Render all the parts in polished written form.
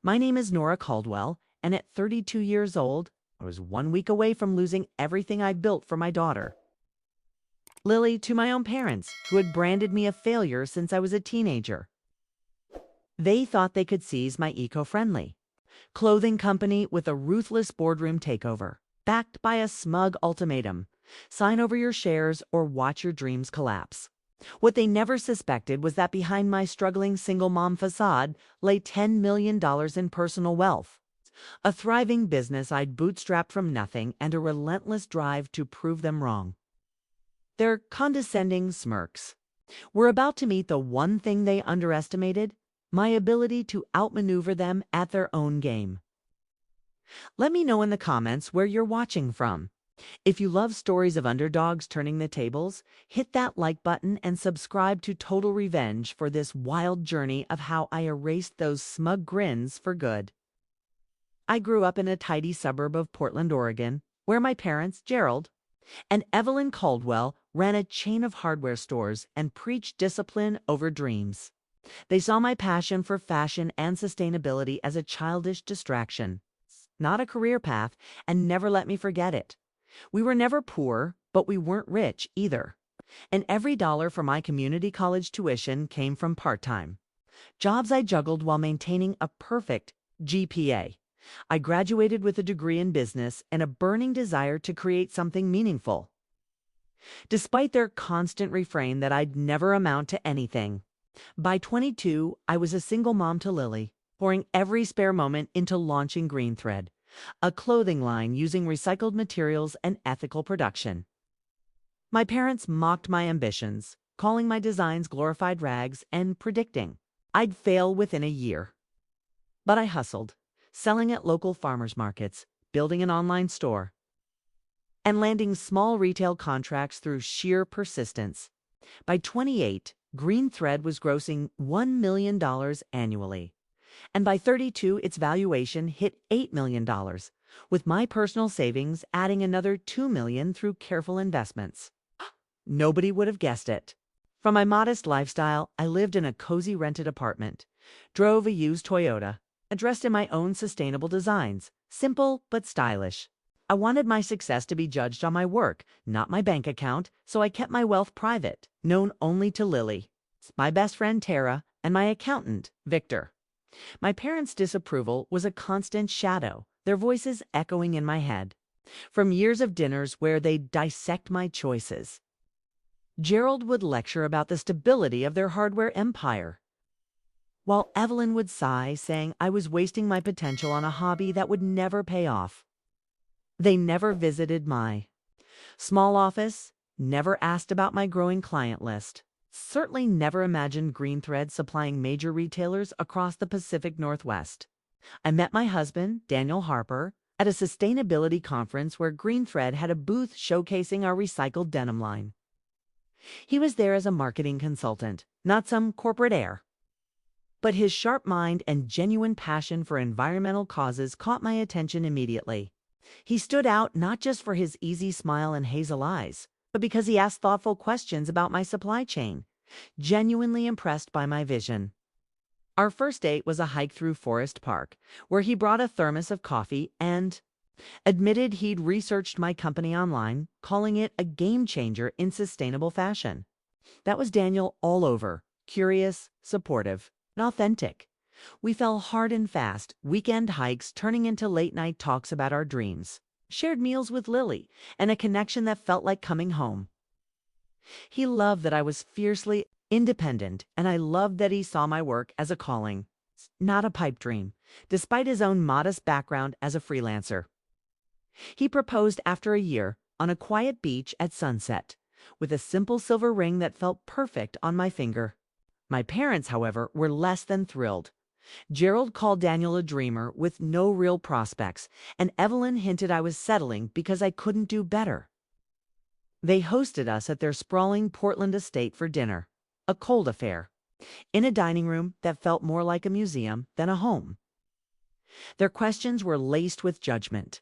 My name is Nora Caldwell, and at 32 years old, I was 1 week away from losing everything I built for my daughter. Lily, to my own parents, who had branded me a failure since I was a teenager. They thought they could seize my eco-friendly clothing company with a ruthless boardroom takeover, backed by a smug ultimatum: sign over your shares or watch your dreams collapse. What they never suspected was that behind my struggling single mom facade lay $10 million in personal wealth, a thriving business I'd bootstrapped from nothing, and a relentless drive to prove them wrong. Their condescending smirks were about to meet the one thing they underestimated: my ability to outmaneuver them at their own game. Let me know in the comments where you're watching from. If you love stories of underdogs turning the tables, hit that like button and subscribe to Total Revenge for this wild journey of how I erased those smug grins for good. I grew up in a tidy suburb of Portland, Oregon, where my parents, Gerald and Evelyn Caldwell, ran a chain of hardware stores and preached discipline over dreams. They saw my passion for fashion and sustainability as a childish distraction, not a career path, and never let me forget it. We were never poor, but we weren't rich either. And every dollar for my community college tuition came from part-time jobs I juggled while maintaining a perfect GPA. I graduated with a degree in business and a burning desire to create something meaningful. Despite their constant refrain that I'd never amount to anything, by 22, I was a single mom to Lily, pouring every spare moment into launching Green Thread, a clothing line using recycled materials and ethical production. My parents mocked my ambitions, calling my designs glorified rags and predicting I'd fail within a year. But I hustled, selling at local farmers markets, building an online store, and landing small retail contracts through sheer persistence. By 28, Green Thread was grossing $1 million annually. And by 32, its valuation hit $8 million, with my personal savings adding another $2 million through careful investments. Nobody would have guessed it. From my modest lifestyle, I lived in a cozy rented apartment, drove a used Toyota, and dressed in my own sustainable designs, simple but stylish. I wanted my success to be judged on my work, not my bank account, so I kept my wealth private, known only to Lily, my best friend Tara, and my accountant, Victor. My parents' disapproval was a constant shadow, their voices echoing in my head, from years of dinners where they'd dissect my choices. Gerald would lecture about the stability of their hardware empire, while Evelyn would sigh, saying I was wasting my potential on a hobby that would never pay off. They never visited my small office, never asked about my growing client list, certainly never imagined Green Thread supplying major retailers across the Pacific Northwest. I met my husband, Daniel Harper, at a sustainability conference where Green Thread had a booth showcasing our recycled denim line. He was there as a marketing consultant, not some corporate heir. But his sharp mind and genuine passion for environmental causes caught my attention immediately. He stood out not just for his easy smile and hazel eyes, but because he asked thoughtful questions about my supply chain, genuinely impressed by my vision. Our first date was a hike through Forest Park, where he brought a thermos of coffee and admitted he'd researched my company online, calling it a game changer in sustainable fashion. That was Daniel all over, curious, supportive, and authentic. We fell hard and fast, weekend hikes turning into late-night talks about our dreams, shared meals with Lily, and a connection that felt like coming home. He loved that I was fiercely independent, and I loved that he saw my work as a calling, not a pipe dream, despite his own modest background as a freelancer. He proposed after a year on a quiet beach at sunset, with a simple silver ring that felt perfect on my finger. My parents, however, were less than thrilled. Gerald called Daniel a dreamer with no real prospects, and Evelyn hinted I was settling because I couldn't do better. They hosted us at their sprawling Portland estate for dinner, a cold affair, in a dining room that felt more like a museum than a home. Their questions were laced with judgment.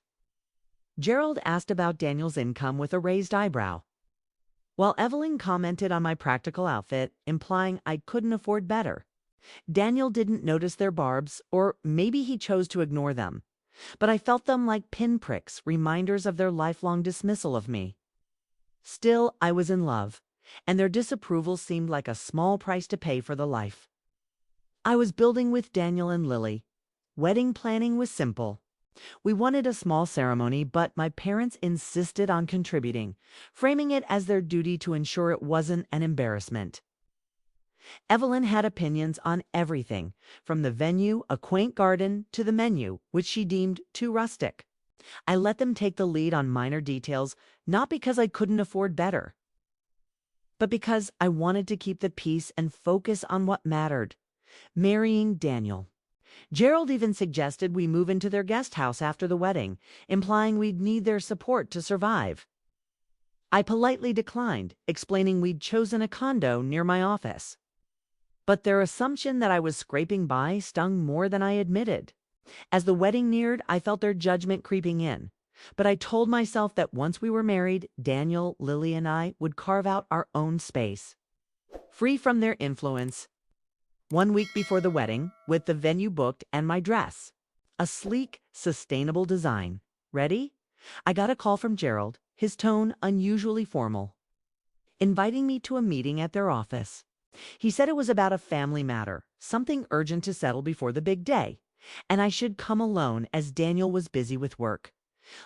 Gerald asked about Daniel's income with a raised eyebrow, while Evelyn commented on my practical outfit, implying I couldn't afford better. Daniel didn't notice their barbs, or maybe he chose to ignore them. But I felt them like pinpricks, reminders of their lifelong dismissal of me. Still, I was in love, and their disapproval seemed like a small price to pay for the life I was building with Daniel and Lily. Wedding planning was simple. We wanted a small ceremony, but my parents insisted on contributing, framing it as their duty to ensure it wasn't an embarrassment. Evelyn had opinions on everything, from the venue, a quaint garden, to the menu, which she deemed too rustic. I let them take the lead on minor details, not because I couldn't afford better, but because I wanted to keep the peace and focus on what mattered: marrying Daniel. Gerald even suggested we move into their guest house after the wedding, implying we'd need their support to survive. I politely declined, explaining we'd chosen a condo near my office. But their assumption that I was scraping by stung more than I admitted. As the wedding neared, I felt their judgment creeping in. But I told myself that once we were married, Daniel, Lily, and I would carve out our own space, free from their influence. 1 week before the wedding, with the venue booked and my dress, a sleek, sustainable design, ready, I got a call from Gerald, his tone unusually formal, inviting me to a meeting at their office. He said it was about a family matter, something urgent to settle before the big day, and I should come alone as Daniel was busy with work.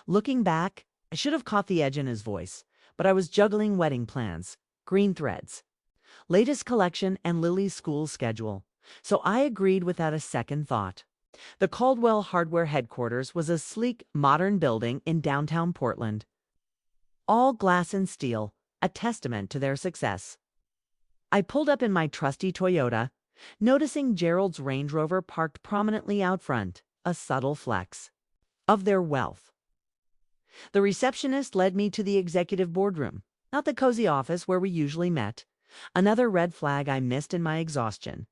Looking back, I should have caught the edge in his voice, but I was juggling wedding plans, green threads, latest collection, and Lily's school schedule, so I agreed without a second thought. The Caldwell Hardware headquarters was a sleek, modern building in downtown Portland, all glass and steel, a testament to their success. I pulled up in my trusty Toyota, noticing Gerald's Range Rover parked prominently out front, a subtle flex of their wealth. The receptionist led me to the executive boardroom, not the cozy office where we usually met, another red flag I missed in my exhaustion.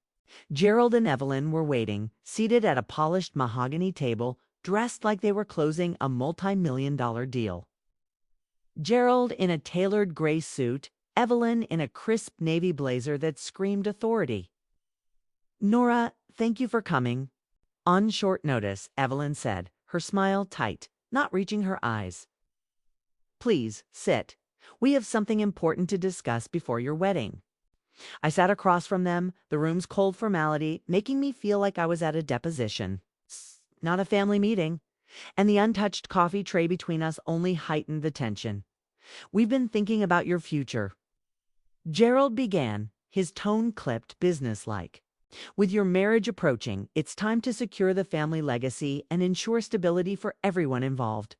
Gerald and Evelyn were waiting, seated at a polished mahogany table, dressed like they were closing a multi-million-dollar deal. Gerald in a tailored gray suit, Evelyn in a crisp navy blazer that screamed authority. "Nora, thank you for coming." On short notice, Evelyn said, her smile tight, not reaching her eyes. "Please, sit. We have something important to discuss before your wedding." I sat across from them, the room's cold formality making me feel like I was at a deposition, not a family meeting, and the untouched coffee tray between us only heightened the tension. "We've been thinking about your future." Gerald began, his tone clipped, businesslike. "With your marriage approaching, it's time to secure the family legacy and ensure stability for everyone involved."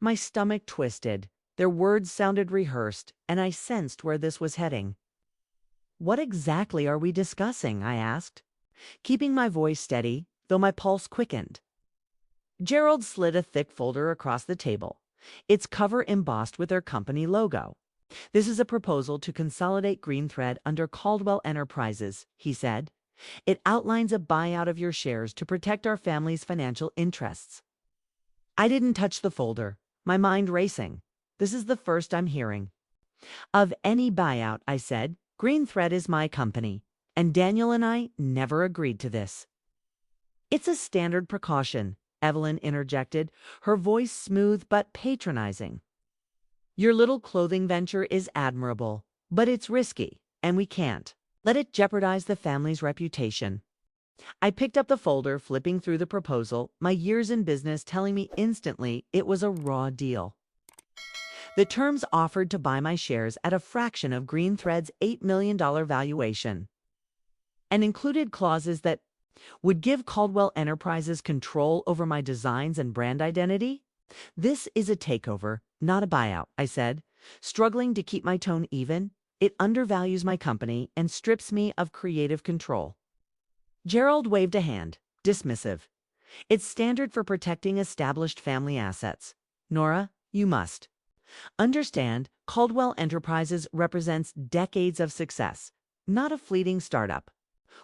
My stomach twisted. Their words sounded rehearsed, and I sensed where this was heading. "What exactly are we discussing?" I asked, keeping my voice steady, though my pulse quickened. Gerald slid a thick folder across the table, its cover embossed with their company logo. "This is a proposal to consolidate Green Thread under Caldwell Enterprises," he said. "It outlines a buyout of your shares to protect our family's financial interests." I didn't touch the folder, my mind racing. This is the first I'm hearing of any buyout, I said. "Green Thread is my company, and Daniel and I never agreed to this." "It's a standard precaution," Evelyn interjected, her voice smooth but patronizing. "Your little clothing venture is admirable, but it's risky, and we can't let it jeopardize the family's reputation." I picked up the folder, flipping through the proposal, my years in business telling me instantly it was a raw deal. The terms offered to buy my shares at a fraction of Green Thread's $8 million valuation, and included clauses that would give Caldwell Enterprises control over my designs and brand identity. "This is a takeover, not a buyout," I said, struggling to keep my tone even. "It undervalues my company and strips me of creative control." Gerald waved a hand, dismissive. "It's standard for protecting established family assets. Nora, you must understand, Caldwell Enterprises represents decades of success, not a fleeting startup."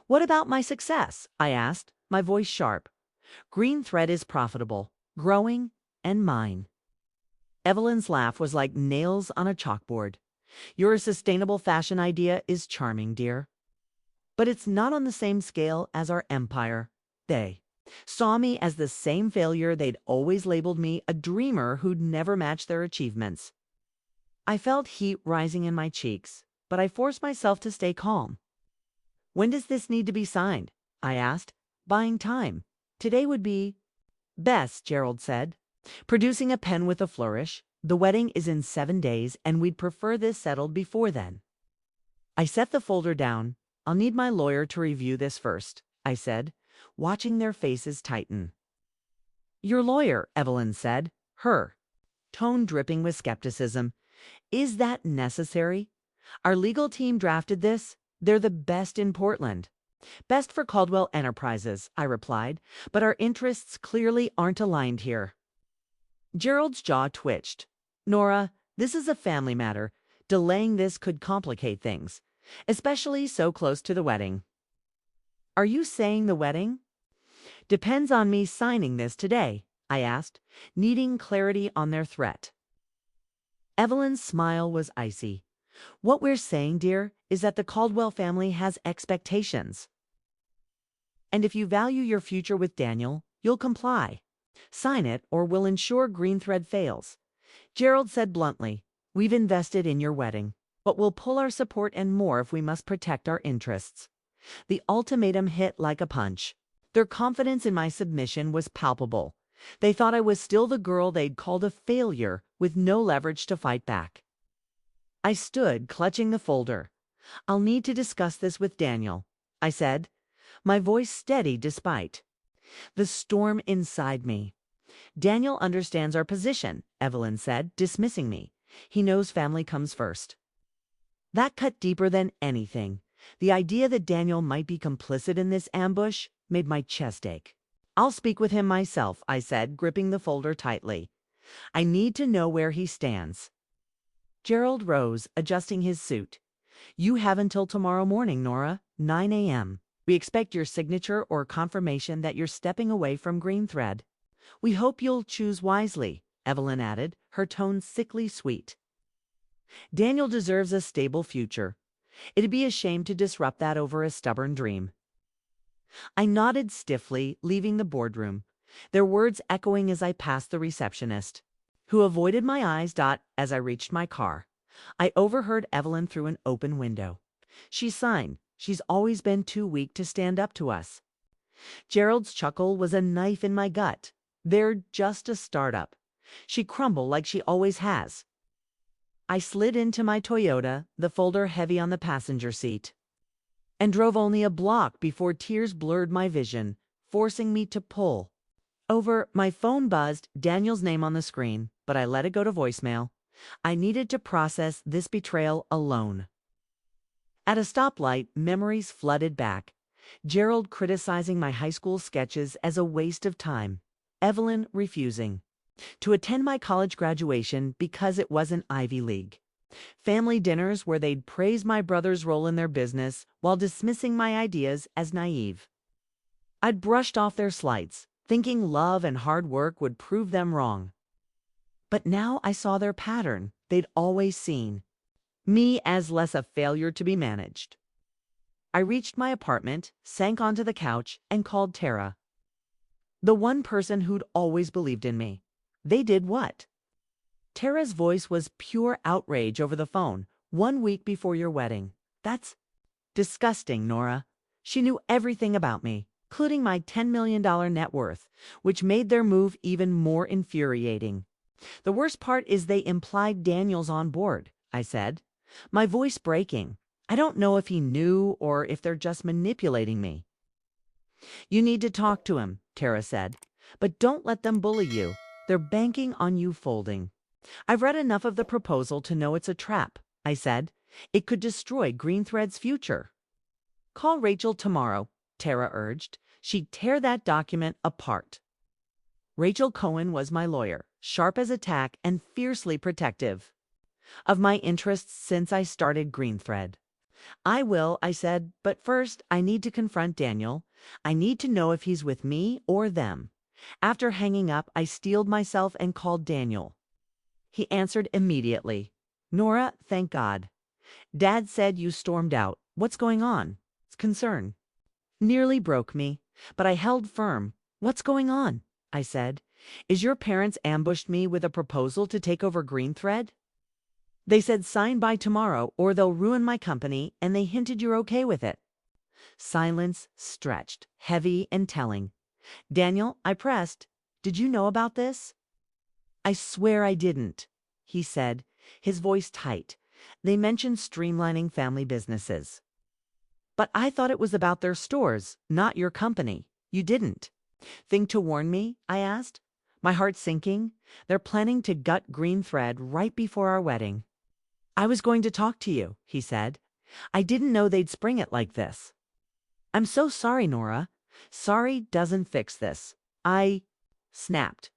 "What about my success?" I asked, my voice sharp. "Green Thread is profitable, growing, and mine." Evelyn's laugh was like nails on a chalkboard. "Your sustainable fashion idea is charming, dear, but it's not on the same scale as our empire. They saw me as the same failure they'd always labeled me, a dreamer who'd never matched their achievements. I felt heat rising in my cheeks, but I forced myself to stay calm. "When does this need to be signed?" I asked, buying time. "Today would be best," Gerald said, producing a pen with a flourish. "The wedding is in 7 days, and we'd prefer this settled before then." I set the folder down. "I'll need my lawyer to review this first," I said, watching their faces tighten. "Your lawyer," Evelyn said, her tone dripping with skepticism. "Is that necessary? Our legal team drafted this. They're the best in Portland." "Best for Caldwell Enterprises," I replied, "but our interests clearly aren't aligned here." Gerald's jaw twitched. "Nora, this is a family matter. Delaying this could complicate things, especially so close to the wedding." "Are you saying the wedding depends on me signing this today?" I asked, needing clarity on their threat. Evelyn's smile was icy. "What we're saying, dear, is that the Caldwell family has expectations. And if you value your future with Daniel, you'll comply. Sign it or we'll ensure Green Thread fails." Gerald said bluntly, "We've invested in your wedding, but we'll pull our support and more if we must protect our interests." The ultimatum hit like a punch. Their confidence in my submission was palpable. They thought I was still the girl they'd called a failure with no leverage to fight back. I stood, clutching the folder. "I'll need to discuss this with Daniel," I said, my voice steady despite the storm inside me. "Daniel understands our position," Evelyn said, dismissing me. "He knows family comes first." That cut deeper than anything. The idea that Daniel might be complicit in this ambush made my chest ache. "I'll speak with him myself," I said, gripping the folder tightly. "I need to know where he stands." Gerald rose, adjusting his suit. "You have until tomorrow morning, Nora, 9 a.m. We expect your signature or confirmation that you're stepping away from Green Thread." "We hope you'll choose wisely," Evelyn added, her tone sickly sweet. "Daniel deserves a stable future. It'd be a shame to disrupt that over a stubborn dream." I nodded stiffly, leaving the boardroom, their words echoing as I passed the receptionist, who avoided my eyes. As I reached my car, I overheard Evelyn through an open window. "She signed. She's always been too weak to stand up to us." Gerald's chuckle was a knife in my gut. "They're just a startup. She crumbled like she always has." I slid into my Toyota, the folder heavy on the passenger seat, and drove only a block before tears blurred my vision, forcing me to pull over. My phone buzzed, Daniel's name on the screen, but I let it go to voicemail. I needed to process this betrayal alone. At a stoplight, memories flooded back. Gerald criticizing my high school sketches as a waste of time. Evelyn refusing to attend my college graduation because it wasn't Ivy League. Family dinners where they'd praise my brother's role in their business while dismissing my ideas as naive. I'd brushed off their slights, thinking love and hard work would prove them wrong. But now I saw their pattern they'd always seen. Me as less a failure to be managed. I reached my apartment, sank onto the couch, and called Tara. The one person who'd always believed in me. "They did what?" Tara's voice was pure outrage over the phone. "1 week before your wedding. That's disgusting, Nora." She knew everything about me, including my $10 million net worth, which made their move even more infuriating. "The worst part is they implied Daniel's on board," I said, my voice breaking. "I don't know if he knew or if they're just manipulating me." "You need to talk to him," Tara said, "but don't let them bully you. They're banking on you folding." "I've read enough of the proposal to know it's a trap," I said. "It could destroy Green Thread's future." "Call Rachel tomorrow," Tara urged. "She'd tear that document apart." Rachel Cohen was my lawyer, sharp as a tack and fiercely protective of my interests since I started Green Thread. "I will," I said, "but first I need to confront Daniel. I need to know if he's with me or them." After hanging up, I steeled myself and called Daniel. He answered immediately. "Nora, thank God. Dad said you stormed out. What's going on?" concern nearly broke me, but I held firm. "What's going on?" I said. "Is your parents ambushed me with a proposal to take over Green Thread? They said sign by tomorrow or they'll ruin my company, and they hinted you're okay with it." Silence stretched, heavy and telling. "Daniel," I pressed, "did you know about this?" "I swear I didn't," he said, his voice tight. "They mentioned streamlining family businesses." "But I thought it was about their stores, not your company. You didn't think to warn me?" I asked, my heart sinking. "They're planning to gut Green Thread right before our wedding." "I was going to talk to you," he said. "I didn't know they'd spring it like this." "I'm so sorry, Nora." "Sorry doesn't fix this." I snapped.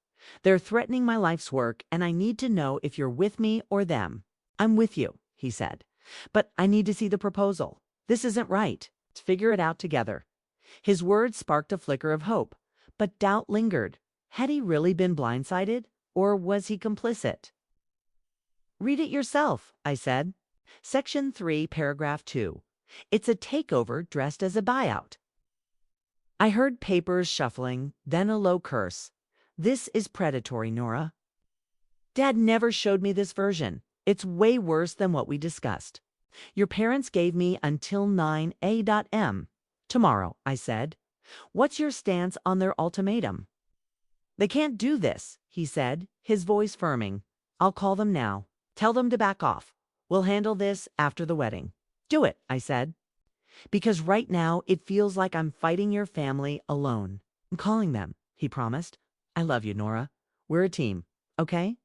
"They're threatening my life's work, and I need to know if you're with me or them." "I'm with you," he said. "But I need to see the proposal. This isn't right. Let's figure it out together." His words sparked a flicker of hope, but doubt lingered. Had he really been blindsided, or was he complicit? "Read it yourself," I said. Section 3, paragraph 2. It's a takeover dressed as a buyout. I heard papers shuffling, then a low curse. "This is predatory, Nora." "Dad never showed me this version. It's way worse than what we discussed. Your parents gave me until 9 a.m. tomorrow," I said. "What's your stance on their ultimatum?" "They can't do this," he said, his voice firming. "I'll call them now. Tell them to back off. We'll handle this after the wedding." "Do it," I said. "Because right now it feels like I'm fighting your family alone." "I'm calling them," he promised. "I love you, Nora. We're a team, okay?"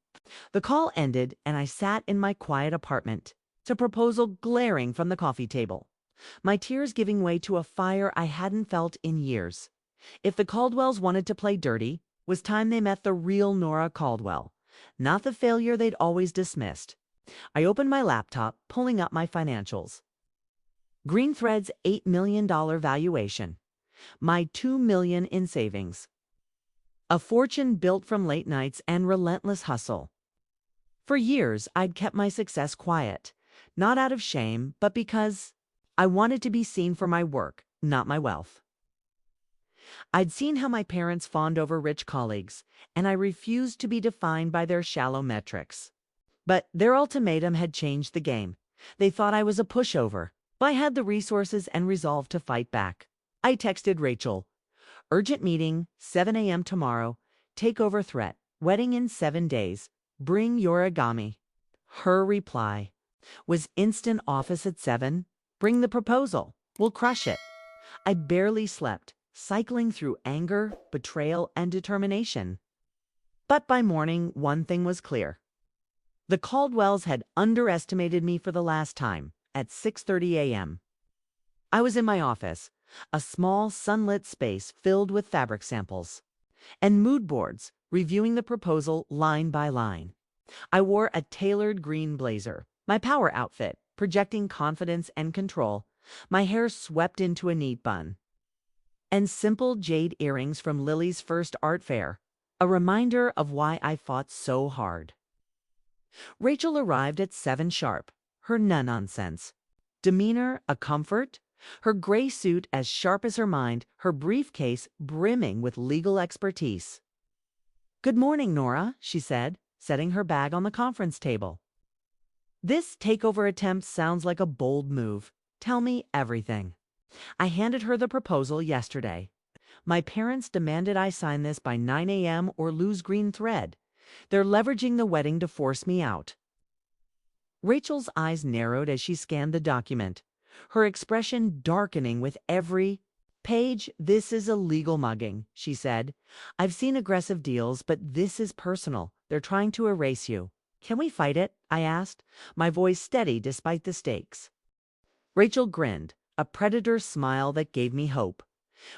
The call ended, and I sat in my quiet apartment, the proposal glaring from the coffee table, my tears giving way to a fire I hadn't felt in years. If the Caldwells wanted to play dirty, it was time they met the real Nora Caldwell, not the failure they'd always dismissed. I opened my laptop, pulling up my financials. Green Thread's $8 million valuation. My $2 million in savings. A fortune built from late nights and relentless hustle. For years, I'd kept my success quiet, not out of shame, but because I wanted to be seen for my work, not my wealth. I'd seen how my parents fawned over rich colleagues, and I refused to be defined by their shallow metrics. But their ultimatum had changed the game. They thought I was a pushover, but I had the resources and resolve to fight back. I texted Rachel. "Urgent meeting, 7 a.m. tomorrow. Takeover threat. Wedding in 7 days. Bring your origami." Her reply was instant office at 7. "Bring the proposal. We'll crush it." I barely slept, cycling through anger, betrayal, and determination. But by morning, one thing was clear. The Caldwells had underestimated me for the last time at 6:30 a.m. I was in my office, a small sunlit space filled with fabric samples and mood boards, reviewing the proposal line by line. I wore a tailored green blazer, my power outfit, projecting confidence and control, my hair swept into a neat bun, and simple jade earrings from Lily's first art fair, a reminder of why I fought so hard. Rachel arrived at 7 sharp, her no-nonsense demeanor a comfort, her gray suit as sharp as her mind, her briefcase brimming with legal expertise. "Good morning, Nora," she said, setting her bag on the conference table. "This takeover attempt sounds like a bold move. Tell me everything." I handed her the proposal yesterday. "My parents demanded I sign this by 9 a.m. or lose Green Thread. They're leveraging the wedding to force me out." Rachel's eyes narrowed as she scanned the document, her expression darkening with every page. "This is a legal mugging," she said. "I've seen aggressive deals, but this is personal. They're trying to erase you." "Can we fight it?" I asked, my voice steady despite the stakes. Rachel grinned, a predator's smile that gave me hope.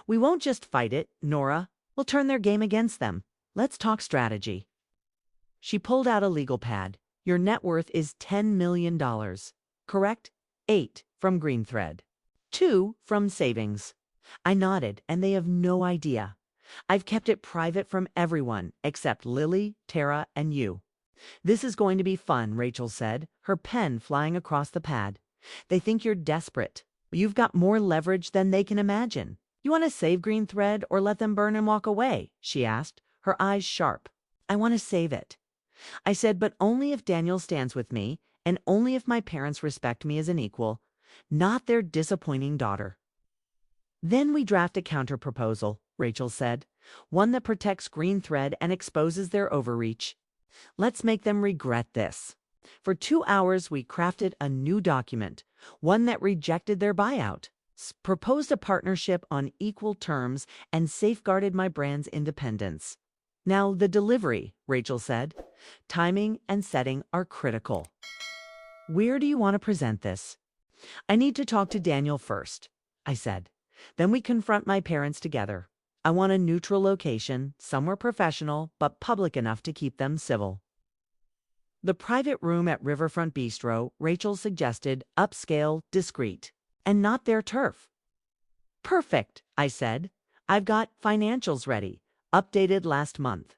"We won't just fight it, Nora. We'll turn their game against them. Let's talk strategy." She pulled out a legal pad. "Your net worth is $10 million, correct? 8 from Green Thread. 2 from savings." I nodded, and they have no idea. "I've kept it private from everyone except Lily, Tara, and you." "This is going to be fun," Rachel said, her pen flying across the pad. "They think you're desperate. You've got more leverage than they can imagine. You want to save Green Thread or let them burn and walk away? She asked, her eyes sharp. I want to save it. I said, but only if Daniel stands with me and only if my parents respect me as an equal, not their disappointing daughter. Then we draft a counter-proposal, Rachel said, one that protects Green Thread and exposes their overreach. Let's make them regret this. For 2 hours, we crafted a new document, one that rejected their buyout, proposed a partnership on equal terms, and safeguarded my brand's independence. Now, the delivery, Rachel said. Timing and setting are critical. Where do you want to present this? I need to talk to Daniel first, I said. Then we confront my parents together. I want a neutral location, somewhere professional, but public enough to keep them civil. The private room at Riverfront Bistro, Rachel suggested, upscale, discreet, and not their turf. Perfect, I said. I've got financials ready, updated last month.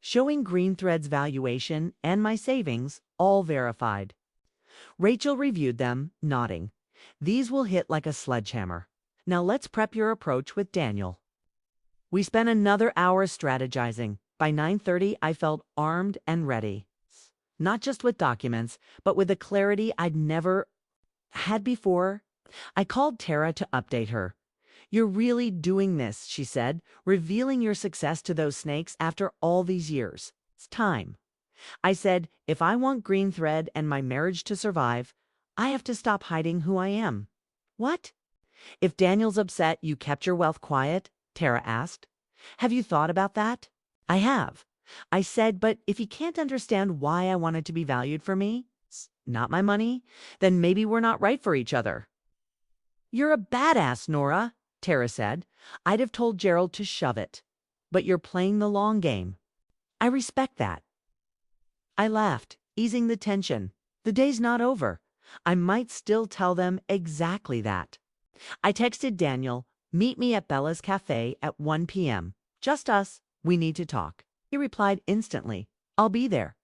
Showing Green Thread's valuation and my savings, all verified. Rachel reviewed them, nodding. These will hit like a sledgehammer. Now let's prep your approach with Daniel. We spent another hour strategizing. By 9:30, I felt armed and ready. Not just with documents, but with a clarity I'd never had before. I called Tara to update her. You're really doing this, she said, revealing your success to those snakes after all these years. It's time. I said, if I want Green Thread and my marriage to survive, I have to stop hiding who I am. What? If Daniel's upset you kept your wealth quiet, Tara asked. Have you thought about that? I have. I said, but if he can't understand why I wanted to be valued for me, not my money, then maybe we're not right for each other. You're a badass, Nora, Tara said. I'd have told Gerald to shove it. But you're playing the long game. I respect that. I laughed, easing the tension. The day's not over. I might still tell them exactly that. I texted Daniel, meet me at Bella's Cafe at 1 p.m. Just us. We need to talk. He replied instantly, I'll be there.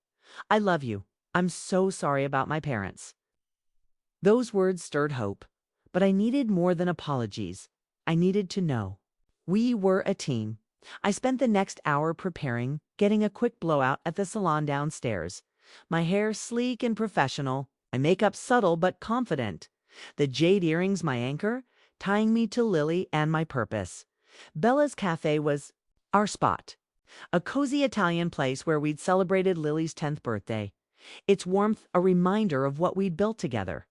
I love you. I'm so sorry about my parents. Those words stirred hope, but I needed more than apologies. I needed to know. We were a team. I spent the next hour preparing, getting a quick blowout at the salon downstairs. My hair sleek and professional, my makeup subtle but confident. The jade earrings my anchor, tying me to Lily and my purpose. Bella's Cafe was our spot. A cozy Italian place where we'd celebrated Lily's 10th birthday. Its warmth a reminder of what we'd built together.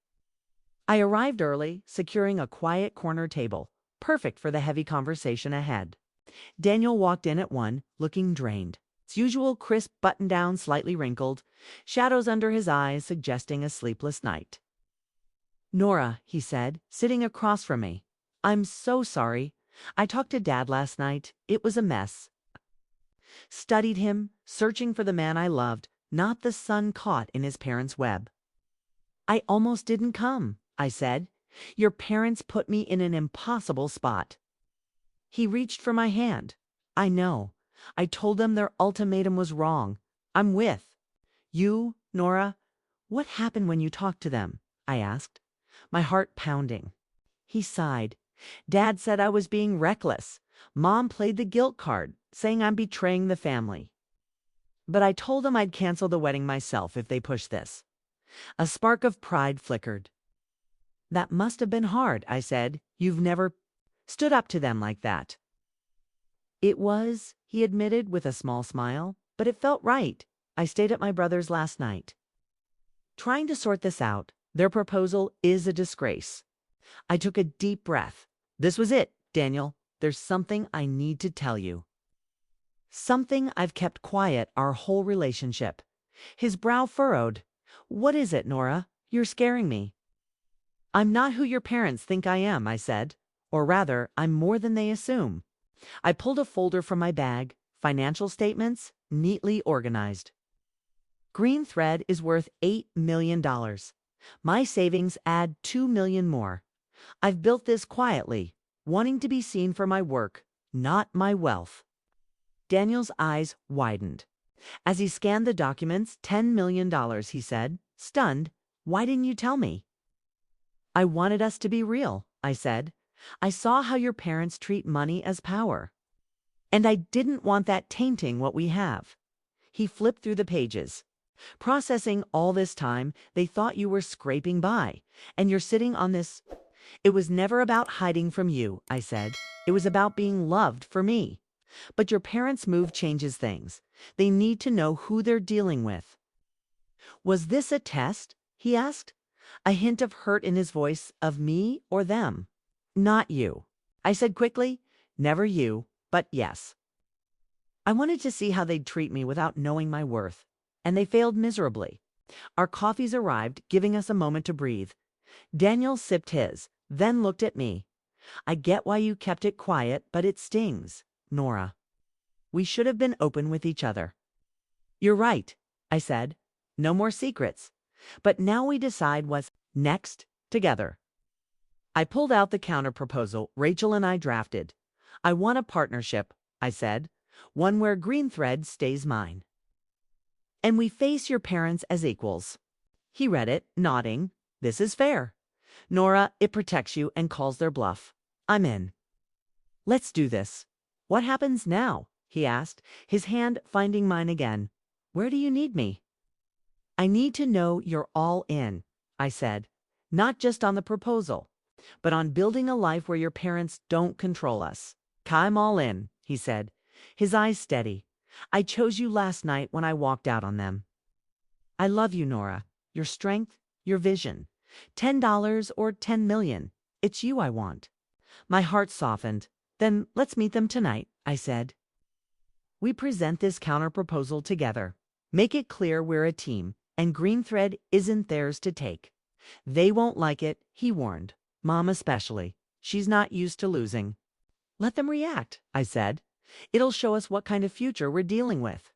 I arrived early, securing a quiet corner table, perfect for the heavy conversation ahead. Daniel walked in at 1, looking drained. His usual crisp button-down slightly wrinkled, shadows under his eyes suggesting a sleepless night. Nora, he said, sitting across from me. I'm so sorry. I talked to Dad last night. It was a mess. Studied him, searching for the man I loved, not the sun caught in his parents' web. I almost didn't come, I said. Your parents put me in an impossible spot. He reached for my hand. I know. I told them their ultimatum was wrong. I'm with. You, Nora, what happened when you talked to them? I asked, my heart pounding. He sighed. Dad said I was being reckless. Mom played the guilt card, saying I'm betraying the family. But I told them I'd cancel the wedding myself if they pushed this. A spark of pride flickered. That must have been hard, I said. You've never stood up to them like that. It was, he admitted with a small smile, but it felt right. I stayed at my brother's last night. Trying to sort this out, their proposal is a disgrace. I took a deep breath. This was it, Daniel. There's something I need to tell you. Something I've kept quiet our whole relationship. His brow furrowed. What is it, Nora? You're scaring me. I'm not who your parents think I am, I said. Or rather, I'm more than they assume. I pulled a folder from my bag, financial statements, neatly organized. Green Thread is worth $8 million. My savings add $2 million more. I've built this quietly, wanting to be seen for my work, not my wealth. Daniel's eyes widened. As he scanned the documents, $10 million, he said, stunned. Why didn't you tell me? I wanted us to be real, I said. I saw how your parents treat money as power. And I didn't want that tainting what we have. He flipped through the pages. Processing all this time, they thought you were scraping by, and you're sitting on this. It was never about hiding from you, I said. It was about being loved for me. But your parents' move changes things. They need to know who they're dealing with. Was this a test? He asked. A hint of hurt in his voice, of me or them. Not you. I said quickly, never you, but yes. I wanted to see how they'd treat me without knowing my worth, and they failed miserably. Our coffees arrived, giving us a moment to breathe. Daniel sipped his, then looked at me. I get why you kept it quiet, but it stings, Nora. We should have been open with each other. You're right, I said. No more secrets. But now we decide what's next together. I pulled out the counter-proposal Rachel and I drafted. I want a partnership, I said, one where green thread stays mine. And we face your parents as equals. He read it, nodding. This is fair. Nora, it protects you and calls their bluff. I'm in. Let's do this. What happens now? He asked, his hand finding mine again. Where do you need me? I need to know you're all in, I said, not just on the proposal, but on building a life where your parents don't control us. I'm all in, he said, his eyes steady. I chose you last night when I walked out on them. I love you, Nora, your strength, your vision. $10 or 10 million. It's you I want. My heart softened. Then let's meet them tonight, I said. We present this counter-proposal together. Make it clear we're a team, and green thread isn't theirs to take. They won't like it, he warned. Mom especially. She's not used to losing. Let them react, I said. It'll show us what kind of future we're dealing with.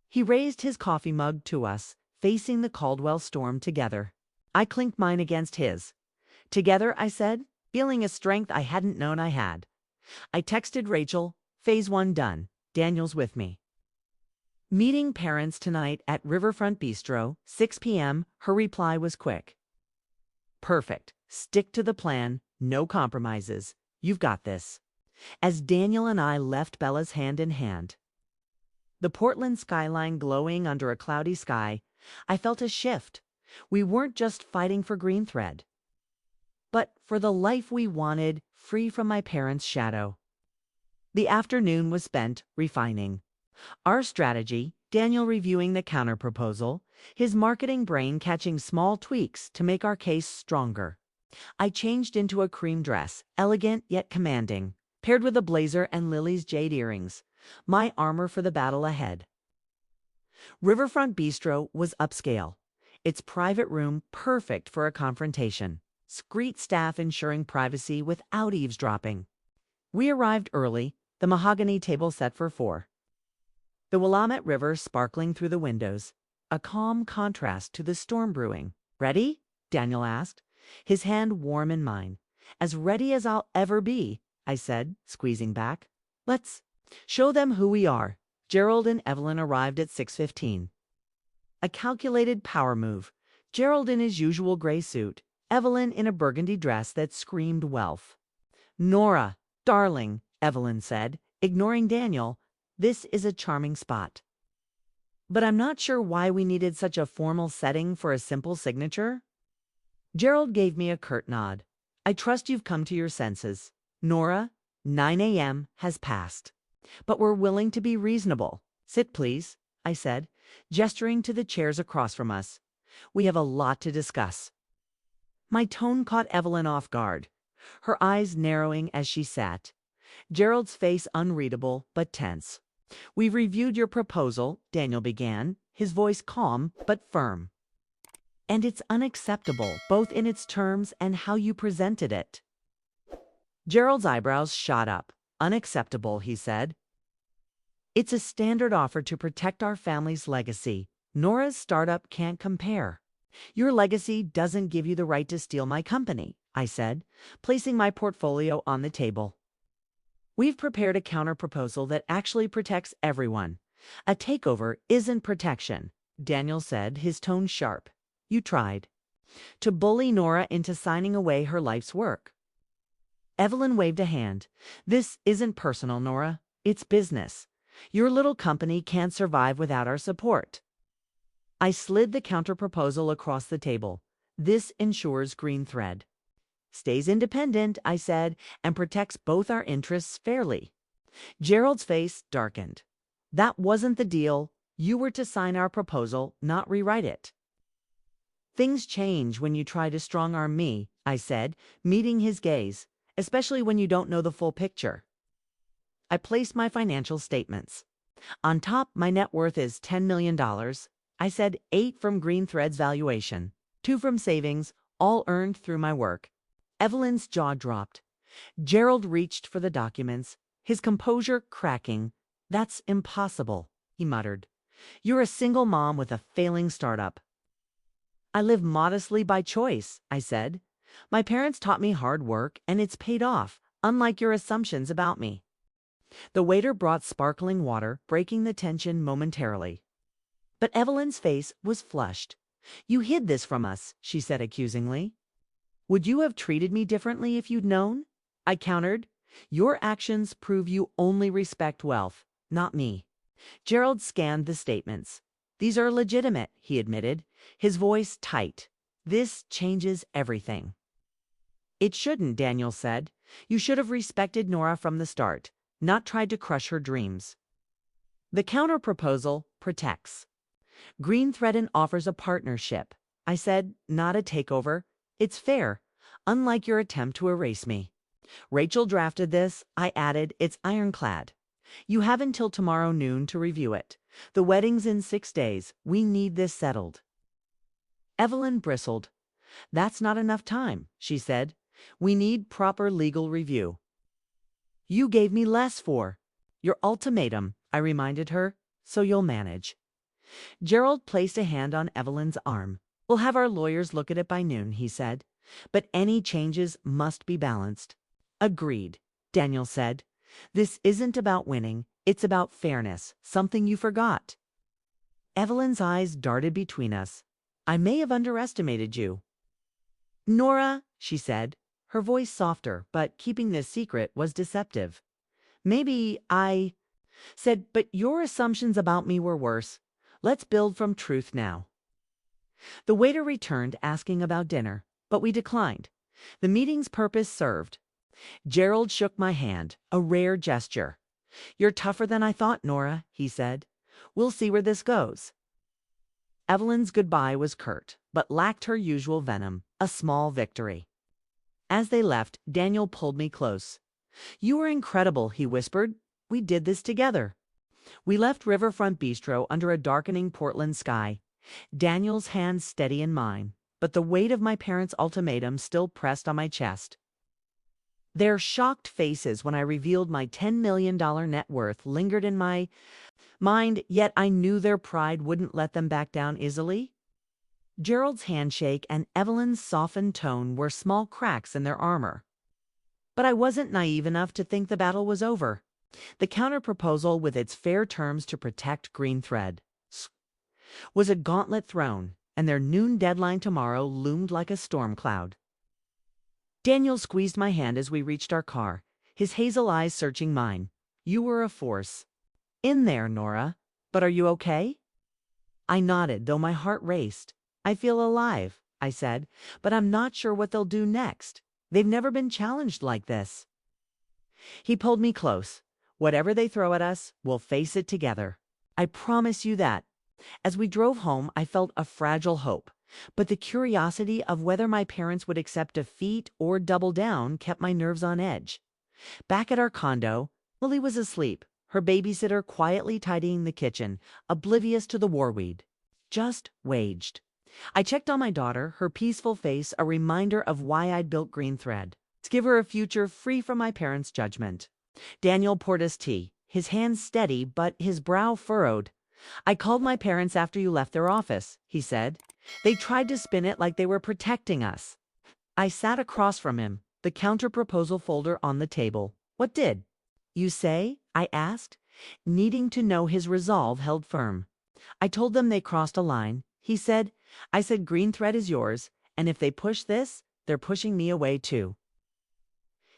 He raised his coffee mug to us, facing the Caldwell storm together. I clinked mine against his. Together, I said, feeling a strength I hadn't known I had. I texted Rachel, phase 1 done. Daniel's with me. Meeting parents tonight at Riverfront Bistro, 6 p.m. Her reply was quick. Perfect. Stick to the plan. No compromises. You've got this. As Daniel and I left Bella's hand in hand, the Portland skyline glowing under a cloudy sky, I felt a shift. We weren't just fighting for green thread, but for the life we wanted, free from my parents' shadow. The afternoon was spent refining our strategy, Daniel reviewing the counterproposal, his marketing brain catching small tweaks to make our case stronger. I changed into a cream dress, elegant yet commanding, paired with a blazer and Lily's jade earrings, my armor for the battle ahead. Riverfront Bistro was upscale, its private room perfect for a confrontation, discreet staff ensuring privacy without eavesdropping. We arrived early, the mahogany table set for 4. The Willamette River sparkling through the windows, a calm contrast to the storm brewing. Ready? Daniel asked, his hand warm in mine. As ready as I'll ever be, I said, squeezing back. Let's show them who we are. Gerald and Evelyn arrived at 6:15. A calculated power move. Gerald in his usual gray suit, Evelyn in a burgundy dress that screamed wealth. Nora, darling, Evelyn said, ignoring Daniel, this is a charming spot. But I'm not sure why we needed such a formal setting for a simple signature. Gerald gave me a curt nod. I trust you've come to your senses. Nora, 9 a.m. has passed. But we're willing to be reasonable. Sit, please, I said, gesturing to the chairs across from us. We have a lot to discuss. My tone caught Evelyn off guard, her eyes narrowing as she sat. Gerald's face unreadable but tense. We've reviewed your proposal, Daniel began, his voice calm but firm. And it's unacceptable, both in its terms and how you presented it. Gerald's eyebrows shot up. Unacceptable, he said. It's a standard offer to protect our family's legacy. Nora's startup can't compare. Your legacy doesn't give you the right to steal my company, I said, placing my portfolio on the table. We've prepared a counterproposal that actually protects everyone. A takeover isn't protection, Daniel said, his tone sharp. You tried. to bully Nora into signing away her life's work. Evelyn waved a hand. This isn't personal, Nora. It's business. Your little company can't survive without our support. I slid the counterproposal across the table. This ensures Green Thread stays independent, I said, and protects both our interests fairly. Gerald's face darkened. That wasn't the deal. You were to sign our proposal, not rewrite it. Things change when you try to strong-arm me, I said, meeting his gaze, especially when you don't know the full picture. I placed my financial statements. On top, my net worth is $10 million. I said 8 from Green Thread's valuation, 2 from savings, all earned through my work. Evelyn's jaw dropped. Gerald reached for the documents, his composure cracking. That's impossible, he muttered. You're a single mom with a failing startup. I live modestly by choice, I said. My parents taught me hard work, and it's paid off, unlike your assumptions about me. The waiter brought sparkling water, breaking the tension momentarily. But Evelyn's face was flushed. You hid this from us, she said accusingly. Would you have treated me differently if you'd known? I countered. Your actions prove you only respect wealth, not me. Gerald scanned the statements. These are legitimate, he admitted, his voice tight. This changes everything. It shouldn't, Daniel said. You should have respected Nora from the start, not tried to crush her dreams. The counterproposal protects. Green Thread offers a partnership. I said, not a takeover. It's fair, unlike your attempt to erase me. Rachel drafted this, I added, it's ironclad. You have until tomorrow noon to review it. The wedding's in 6 days. We need this settled. Evelyn bristled. That's not enough time, she said. We need proper legal review. You gave me less for your ultimatum, I reminded her, so you'll manage. Gerald placed a hand on Evelyn's arm. We'll have our lawyers look at it by noon, he said. But any changes must be balanced. Agreed, Daniel said. This isn't about winning, it's about fairness, something you forgot. Evelyn's eyes darted between us. I may have underestimated you. Nora, she said, her voice softer, but keeping this secret was deceptive. Maybe I said, but your assumptions about me were worse. Let's build from truth now. The waiter returned asking about dinner, but we declined. The meeting's purpose served. Gerald shook my hand, a rare gesture. You're tougher than I thought, Nora, he said. We'll see where this goes. Evelyn's goodbye was curt, but lacked her usual venom, a small victory. As they left, Daniel pulled me close. You were incredible, he whispered. We did this together. We left Riverfront Bistro under a darkening Portland sky. Daniel's hand steady in mine, but the weight of my parents' ultimatum still pressed on my chest. Their shocked faces when I revealed my $10 million net worth lingered in my mind, yet I knew their pride wouldn't let them back down easily. Gerald's handshake and Evelyn's softened tone were small cracks in their armor. But I wasn't naive enough to think the battle was over. The counterproposal, with its fair terms to protect Green Thread, was a gauntlet thrown, and their noon deadline tomorrow loomed like a storm cloud. Daniel squeezed my hand as we reached our car, his hazel eyes searching mine. You were a force. In there, Nora. But are you okay? I nodded, though my heart raced. I feel alive, I said, but I'm not sure what they'll do next. They've never been challenged like this. He pulled me close. Whatever they throw at us, we'll face it together. I promise you that. As we drove home, I felt a fragile hope, but the curiosity of whether my parents would accept defeat or double down kept my nerves on edge. Back at our condo, Lily was asleep, her babysitter quietly tidying the kitchen, oblivious to the war weed just waged. I checked on my daughter, her peaceful face a reminder of why I'd built Green Thread, to give her a future free from my parents' judgment. Daniel poured us tea, his hands steady but his brow furrowed. I called my parents after you left their office, he said. They tried to spin it like they were protecting us. I sat across from him, the counter-proposal folder on the table. What did you say? I asked, needing to know his resolve held firm. I told them they crossed a line. He said, I said Green Thread is yours, And if they push this, they're pushing me away too.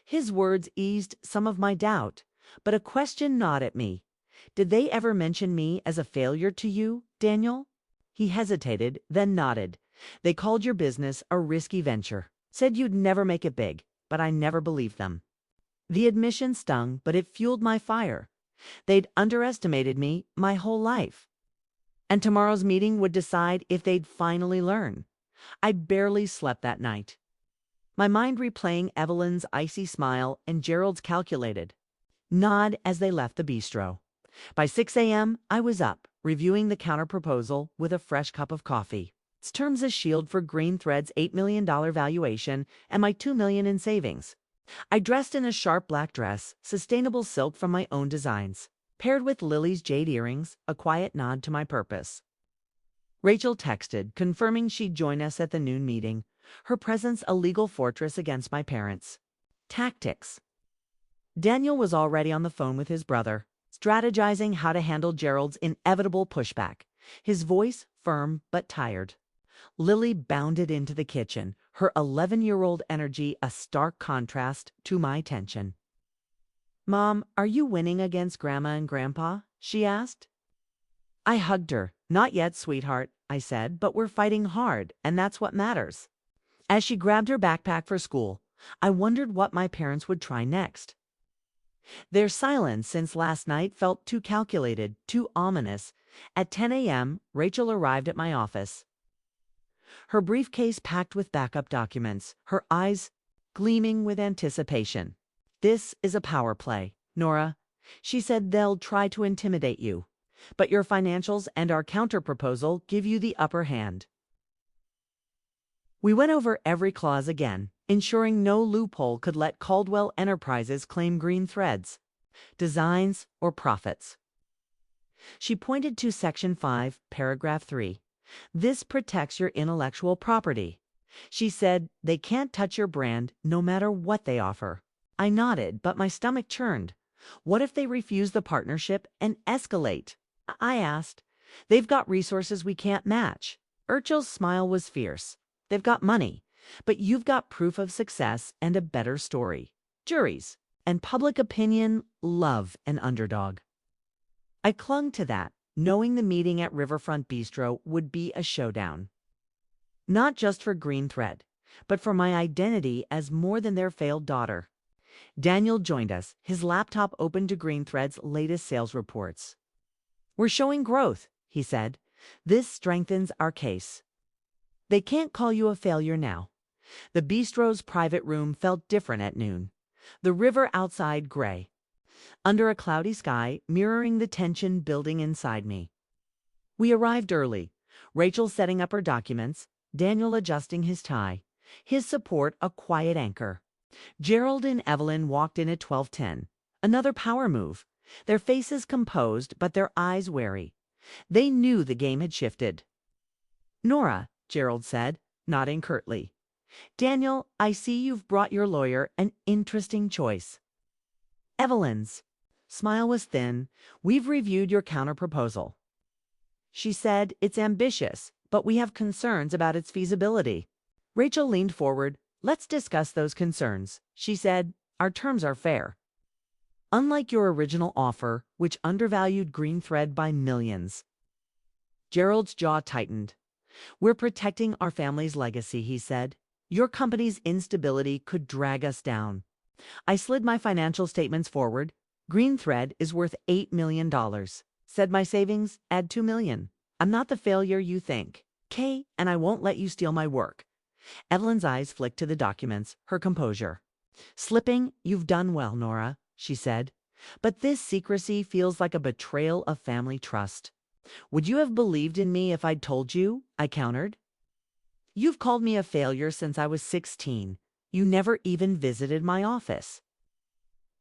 His words eased some of my doubt, but a question gnawed at me. Did they ever mention me as a failure to you, Daniel? He hesitated, then nodded. They called your business a risky venture, said you'd never make it big, but I never believed them. The admission stung, but it fueled my fire. They'd underestimated me my whole life. And tomorrow's meeting would decide if they'd finally learn. I barely slept that night, my mind replaying Evelyn's icy smile and Gerald's calculated nod as they left the bistro. By 6 a.m., I was up, reviewing the counterproposal with a fresh cup of coffee. Its terms as shield for Green Thread's $8 million valuation and my $2 million in savings. I dressed in a sharp black dress, sustainable silk from my own designs, paired with Lily's jade earrings, a quiet nod to my purpose. Rachel texted, confirming she'd join us at the noon meeting, her presence a legal fortress against my parents. Tactics. Daniel was already on the phone with his brother, strategizing how to handle Gerald's inevitable pushback, his voice firm but tired. Lily bounded into the kitchen, her 11-year-old energy a stark contrast to my tension. "Mom, are you winning against Grandma and Grandpa?" she asked. I hugged her. "Not yet, sweetheart," I said, "but we're fighting hard, and that's what matters." As she grabbed her backpack for school, I wondered what my parents would try next. Their silence since last night felt too calculated, too ominous. At 10 a.m., Rachel arrived at my office, her briefcase packed with backup documents, her eyes gleaming with anticipation. "This is a power play, Nora," she said. "They'll try to intimidate you, but your financials and our counterproposal give you the upper hand." We went over every clause again, ensuring no loophole could let Caldwell Enterprises claim Green Threads, designs, or profits. She pointed to Section 5, Paragraph 3. "This protects your intellectual property." She said, "They can't touch your brand no matter what they offer." I nodded, but my stomach churned. What if they refuse the partnership and escalate? I asked. "They've got resources we can't match." Urchel's smile was fierce. "They've got money, but you've got proof of success and a better story. Juries and public opinion love an underdog." I clung to that, knowing the meeting at Riverfront Bistro would be a showdown. Not just for Green Thread, but for my identity as more than their failed daughter. Daniel joined us, his laptop open to Green Thread's latest sales reports. "We're showing growth," he said. "This strengthens our case." They can't call you a failure now. The bistro's private room felt different at noon. The river outside gray, under a cloudy sky, mirroring the tension building inside me. We arrived early, Rachel setting up her documents, Daniel adjusting his tie, his support a quiet anchor. Gerald and Evelyn walked in at 12:10. Another power move, their faces composed but their eyes wary. They knew the game had shifted. "Nora," Gerald said, nodding curtly. "Daniel, I see you've brought your lawyer an interesting choice." Evelyn's smile was thin. "We've reviewed your counterproposal." She said, "It's ambitious, but we have concerns about its feasibility." Rachel leaned forward. "Let's discuss those concerns," she said. "Our terms are fair. Unlike your original offer, which undervalued Green Thread by millions." Gerald's jaw tightened. "We're protecting our family's legacy," he said. "Your company's instability could drag us down." I slid my financial statements forward. "Green Thread is worth $8 million. Said my savings, add $2 million. I'm not the failure you think. Kay, and I won't let you steal my work." Evelyn's eyes flicked to the documents, her composure. "Slipping, you've done well, Nora," she said. "But this secrecy feels like a betrayal of family trust." "Would you have believed in me if I'd told you?" I countered. "You've called me a failure since I was 16. You never even visited my office."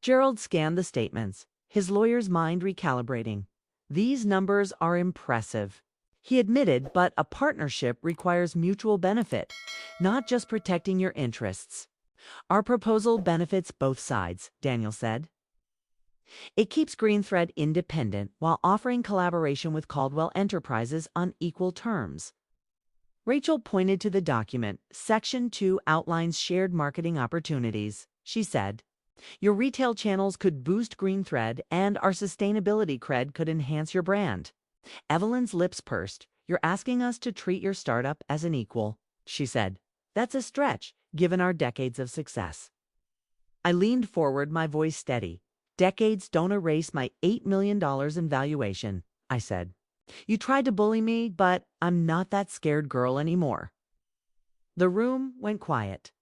Gerald scanned the statements, his lawyer's mind recalibrating. "These numbers are impressive," he admitted, "but a partnership requires mutual benefit, not just protecting your interests." "Our proposal benefits both sides," Daniel said. "It keeps Green Thread independent while offering collaboration with Caldwell Enterprises on equal terms." Rachel pointed to the document. Section 2 outlines shared marketing opportunities. She said, your retail channels could boost Green Thread, and our sustainability cred could enhance your brand. Evelyn's lips pursed. You're asking us to treat your startup as an equal, she said. That's a stretch, given our decades of success. I leaned forward, my voice steady. Decades don't erase my $8 million in valuation, I said. You tried to bully me, but I'm not that scared girl anymore. The room went quiet.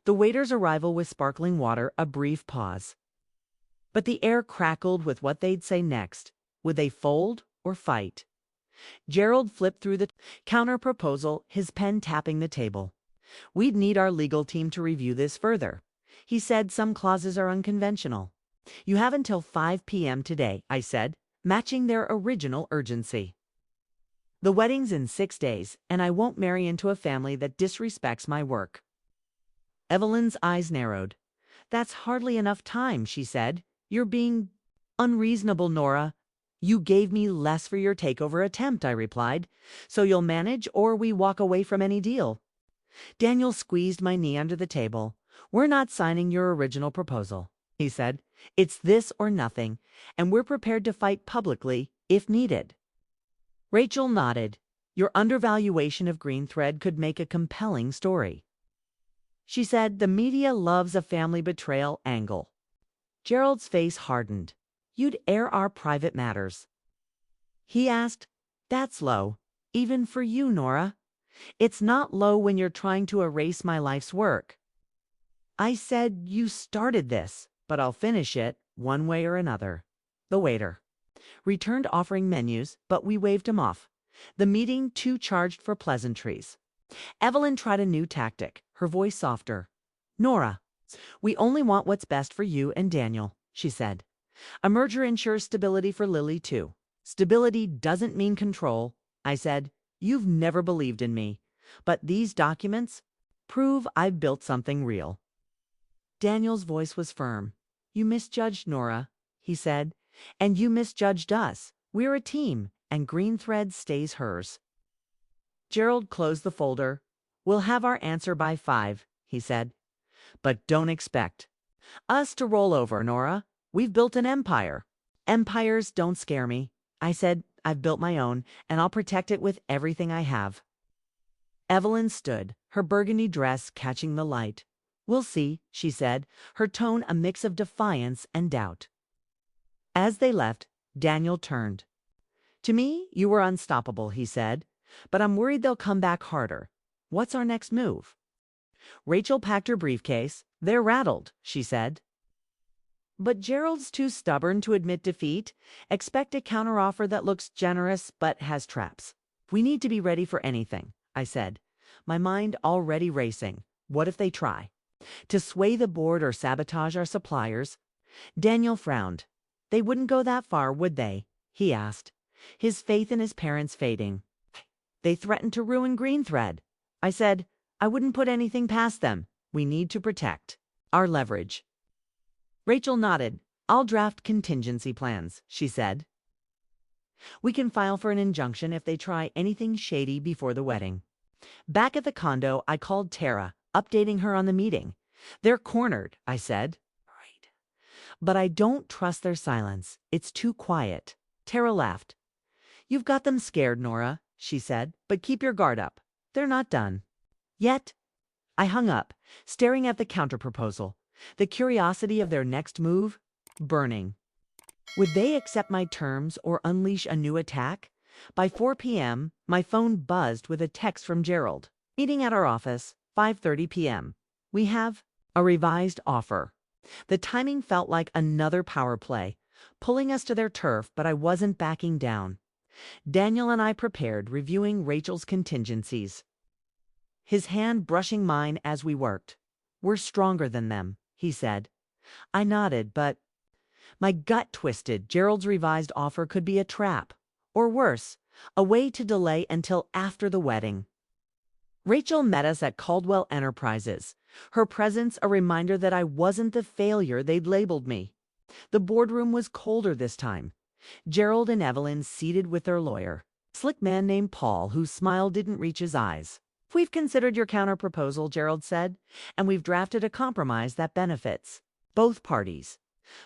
The waiter's arrival with sparkling water, a brief pause. But the air crackled with what they'd say next. Would they fold or fight? Gerald flipped through the counter proposal, his pen tapping the table. We'd need our legal team to review this further. He said some clauses are unconventional. You have until 5 p.m. today, I said, matching their original urgency. The wedding's in 6 days, and I won't marry into a family that disrespects my work. Evelyn's eyes narrowed. That's hardly enough time, she said. You're being unreasonable, Nora. You gave me less for your takeover attempt, I replied. So you'll manage, or we walk away from any deal. Daniel squeezed my knee under the table. We're not signing your original proposal, he said. It's this or nothing, and we're prepared to fight publicly if needed. Rachel nodded. Your undervaluation of Green Thread could make a compelling story. She said the media loves a family betrayal angle. Gerald's face hardened. You'd air our private matters. He asked, that's low, even for you, Nora. It's not low when you're trying to erase my life's work. I said, you started this, but I'll finish it one way or another. The waiter returned offering menus, but we waved him off. The meeting too charged for pleasantries. Evelyn tried a new tactic, her voice softer. Nora, we only want what's best for you and Daniel, she said. A merger ensures stability for Lily, too. Stability doesn't mean control, I said. You've never believed in me, but these documents prove I've built something real. Daniel's voice was firm. You misjudged Nora, he said, and you misjudged us. We're a team, and Green Thread stays hers. Gerald closed the folder. We'll have our answer by 5, he said. But don't expect us to roll over, Nora. We've built an empire. Empires don't scare me, I said. I've built my own, and I'll protect it with everything I have. Evelyn stood, her burgundy dress catching the light. We'll see, she said, her tone a mix of defiance and doubt. As they left, Daniel turned. To me, you were unstoppable, he said, but I'm worried they'll come back harder. What's our next move? Rachel packed her briefcase. They're rattled, she said. But Gerald's too stubborn to admit defeat. Expect a counteroffer that looks generous but has traps. We need to be ready for anything, I said, my mind already racing. What if they try to sway the board or sabotage our suppliers? Daniel frowned. They wouldn't go that far, would they? He asked, his faith in his parents fading. They threatened to ruin Green Thread. I said, I wouldn't put anything past them. We need to protect our leverage. Rachel nodded. I'll draft contingency plans, she said. We can file for an injunction if they try anything shady before the wedding. Back at the condo, I called Tara, updating her on the meeting. They're cornered, I said. Right. But I don't trust their silence. It's too quiet. Tara laughed. You've got them scared, Nora, she said, but keep your guard up. They're not done. Yet. I hung up, staring at the counterproposal. The curiosity of their next move, burning. Would they accept my terms or unleash a new attack? By 4 p.m., my phone buzzed with a text from Gerald. Meeting at our office, 5:30 p.m. We have a revised offer. The timing felt like another power play, pulling us to their turf, but I wasn't backing down. Daniel and I prepared, reviewing Rachel's contingencies. His hand brushing mine as we worked. We're stronger than them, he said. I nodded, but my gut twisted. Gerald's revised offer could be a trap, or worse, a way to delay until after the wedding. Rachel met us at Caldwell Enterprises, her presence a reminder that I wasn't the failure they'd labeled me. The boardroom was colder this time. Gerald and Evelyn seated with their lawyer, a slick man named Paul, whose smile didn't reach his eyes. We've considered your counterproposal, Gerald said, and we've drafted a compromise that benefits both parties.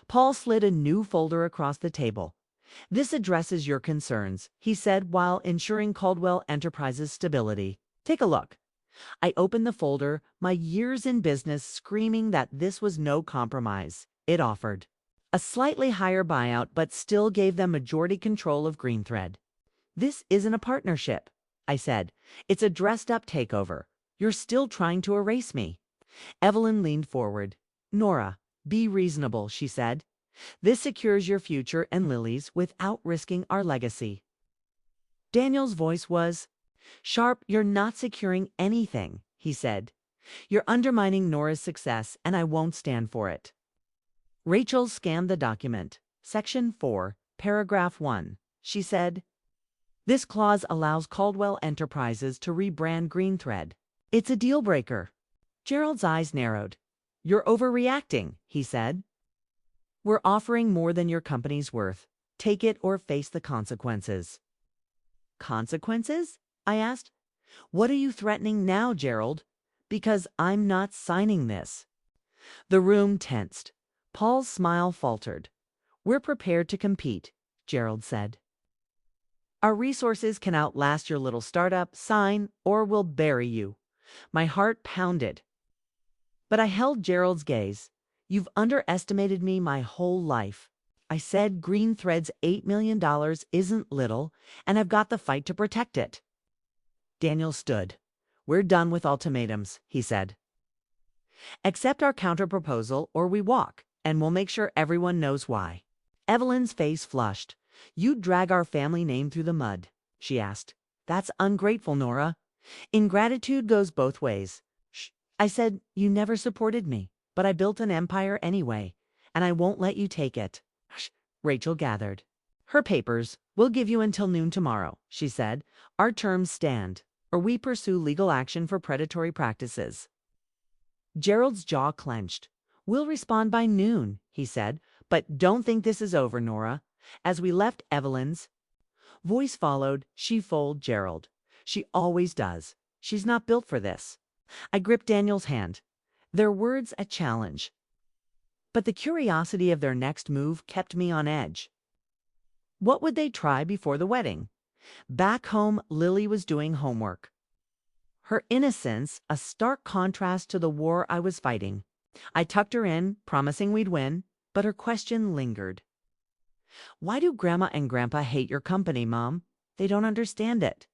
Paul slid a new folder across the table. This addresses your concerns, he said, while ensuring Caldwell Enterprises' stability. Take a look. I opened the folder, my years in business screaming that this was no compromise. It offered a slightly higher buyout, but still gave them majority control of Greenthread. This isn't a partnership, I said. It's a dressed-up takeover. You're still trying to erase me. Evelyn leaned forward. Nora, be reasonable, she said. This secures your future and Lily's without risking our legacy. Daniel's voice was sharp. You're not securing anything, he said. You're undermining Nora's success, and I won't stand for it. Rachel scanned the document. Section 4, Paragraph 1, she said. This clause allows Caldwell Enterprises to rebrand Greenthread. It's a deal breaker. Gerald's eyes narrowed. You're overreacting, he said. We're offering more than your company's worth. Take it or face the consequences. Consequences? I asked. What are you threatening now, Gerald? Because I'm not signing this. The room tensed. Paul's smile faltered. We're prepared to compete, Gerald said. Our resources can outlast your little startup, sign, or we'll bury you. My heart pounded. But I held Gerald's gaze. You've underestimated me my whole life. I said Greenthread's $8 million isn't little, and I've got the fight to protect it. Daniel stood. We're done with ultimatums, he said. Accept our counterproposal or we walk, and we'll make sure everyone knows why. Evelyn's face flushed. You'd drag our family name through the mud, she asked. That's ungrateful, Nora. Ingratitude goes both ways. Shh. I said, you never supported me, but I built an empire anyway, and I won't let you take it. Shh. Rachel gathered her papers. We'll give you until noon tomorrow, she said. Our terms stand, or we pursue legal action for predatory practices. Gerald's jaw clenched. We'll respond by noon, he said, but don't think this is over, Nora. As we left Evelyn's voice followed, she fooled Gerald. She always does. She's not built for this. I gripped Daniel's hand. Their words a challenge. But the curiosity of their next move kept me on edge. What would they try before the wedding? Back home, Lily was doing homework. Her innocence, a stark contrast to the war I was fighting. I tucked her in, promising we'd win, but her question lingered. Why do Grandma and Grandpa hate your company, Mom? They don't understand it.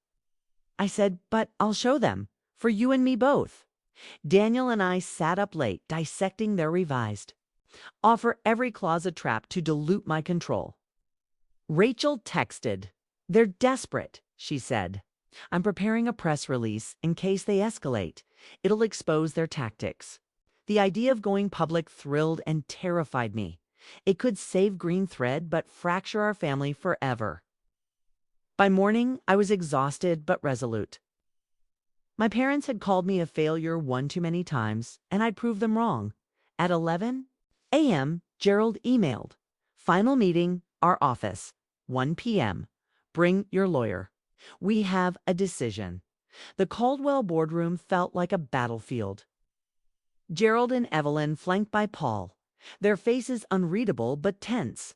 I said, but I'll show them, for you and me both. Daniel and I sat up late, dissecting their revised offer, every clause a trap to dilute my control. Rachel texted. They're desperate, she said. I'm preparing a press release in case they escalate. It'll expose their tactics. The idea of going public thrilled and terrified me. It could save Greenthread, but fracture our family forever. By morning, I was exhausted but resolute. My parents had called me a failure one too many times, and I'd proved them wrong. At 11 a.m., Gerald emailed. Final meeting, our office. 1 p.m. Bring your lawyer. We have a decision. The Caldwell boardroom felt like a battlefield. Gerald and Evelyn flanked by Paul. Their faces unreadable but tense.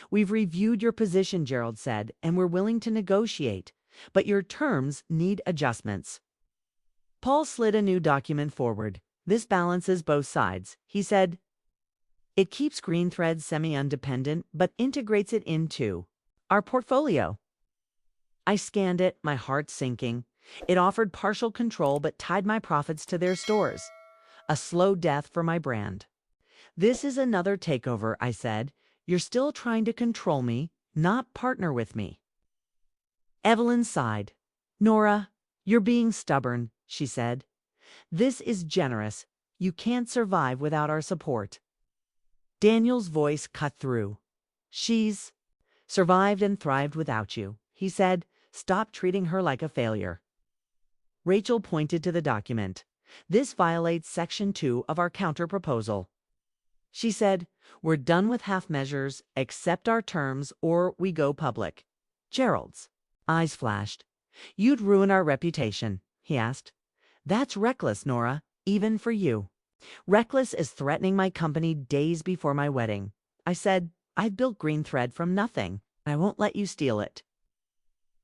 We've reviewed your position, Gerald said, and we're willing to negotiate, but your terms need adjustments. Paul slid a new document forward. This balances both sides, he said. It keeps Greenthread semi-independent, but integrates it into our portfolio. I scanned it, my heart sinking. It offered partial control but tied my profits to their stores. A slow death for my brand. This is another takeover, I said. You're still trying to control me, not partner with me. Evelyn sighed. Nora, you're being stubborn, she said. This is generous. You can't survive without our support. Daniel's voice cut through. She's survived and thrived without you, he said. Stop treating her like a failure. Rachel pointed to the document. This violates Section 2 of our counterproposal. She said, we're done with half measures, accept our terms, or we go public. Gerald's eyes flashed. You'd ruin our reputation, he asked. That's reckless, Nora, even for you. Reckless is threatening my company days before my wedding. I said, I've built green thread from nothing, and I won't let you steal it.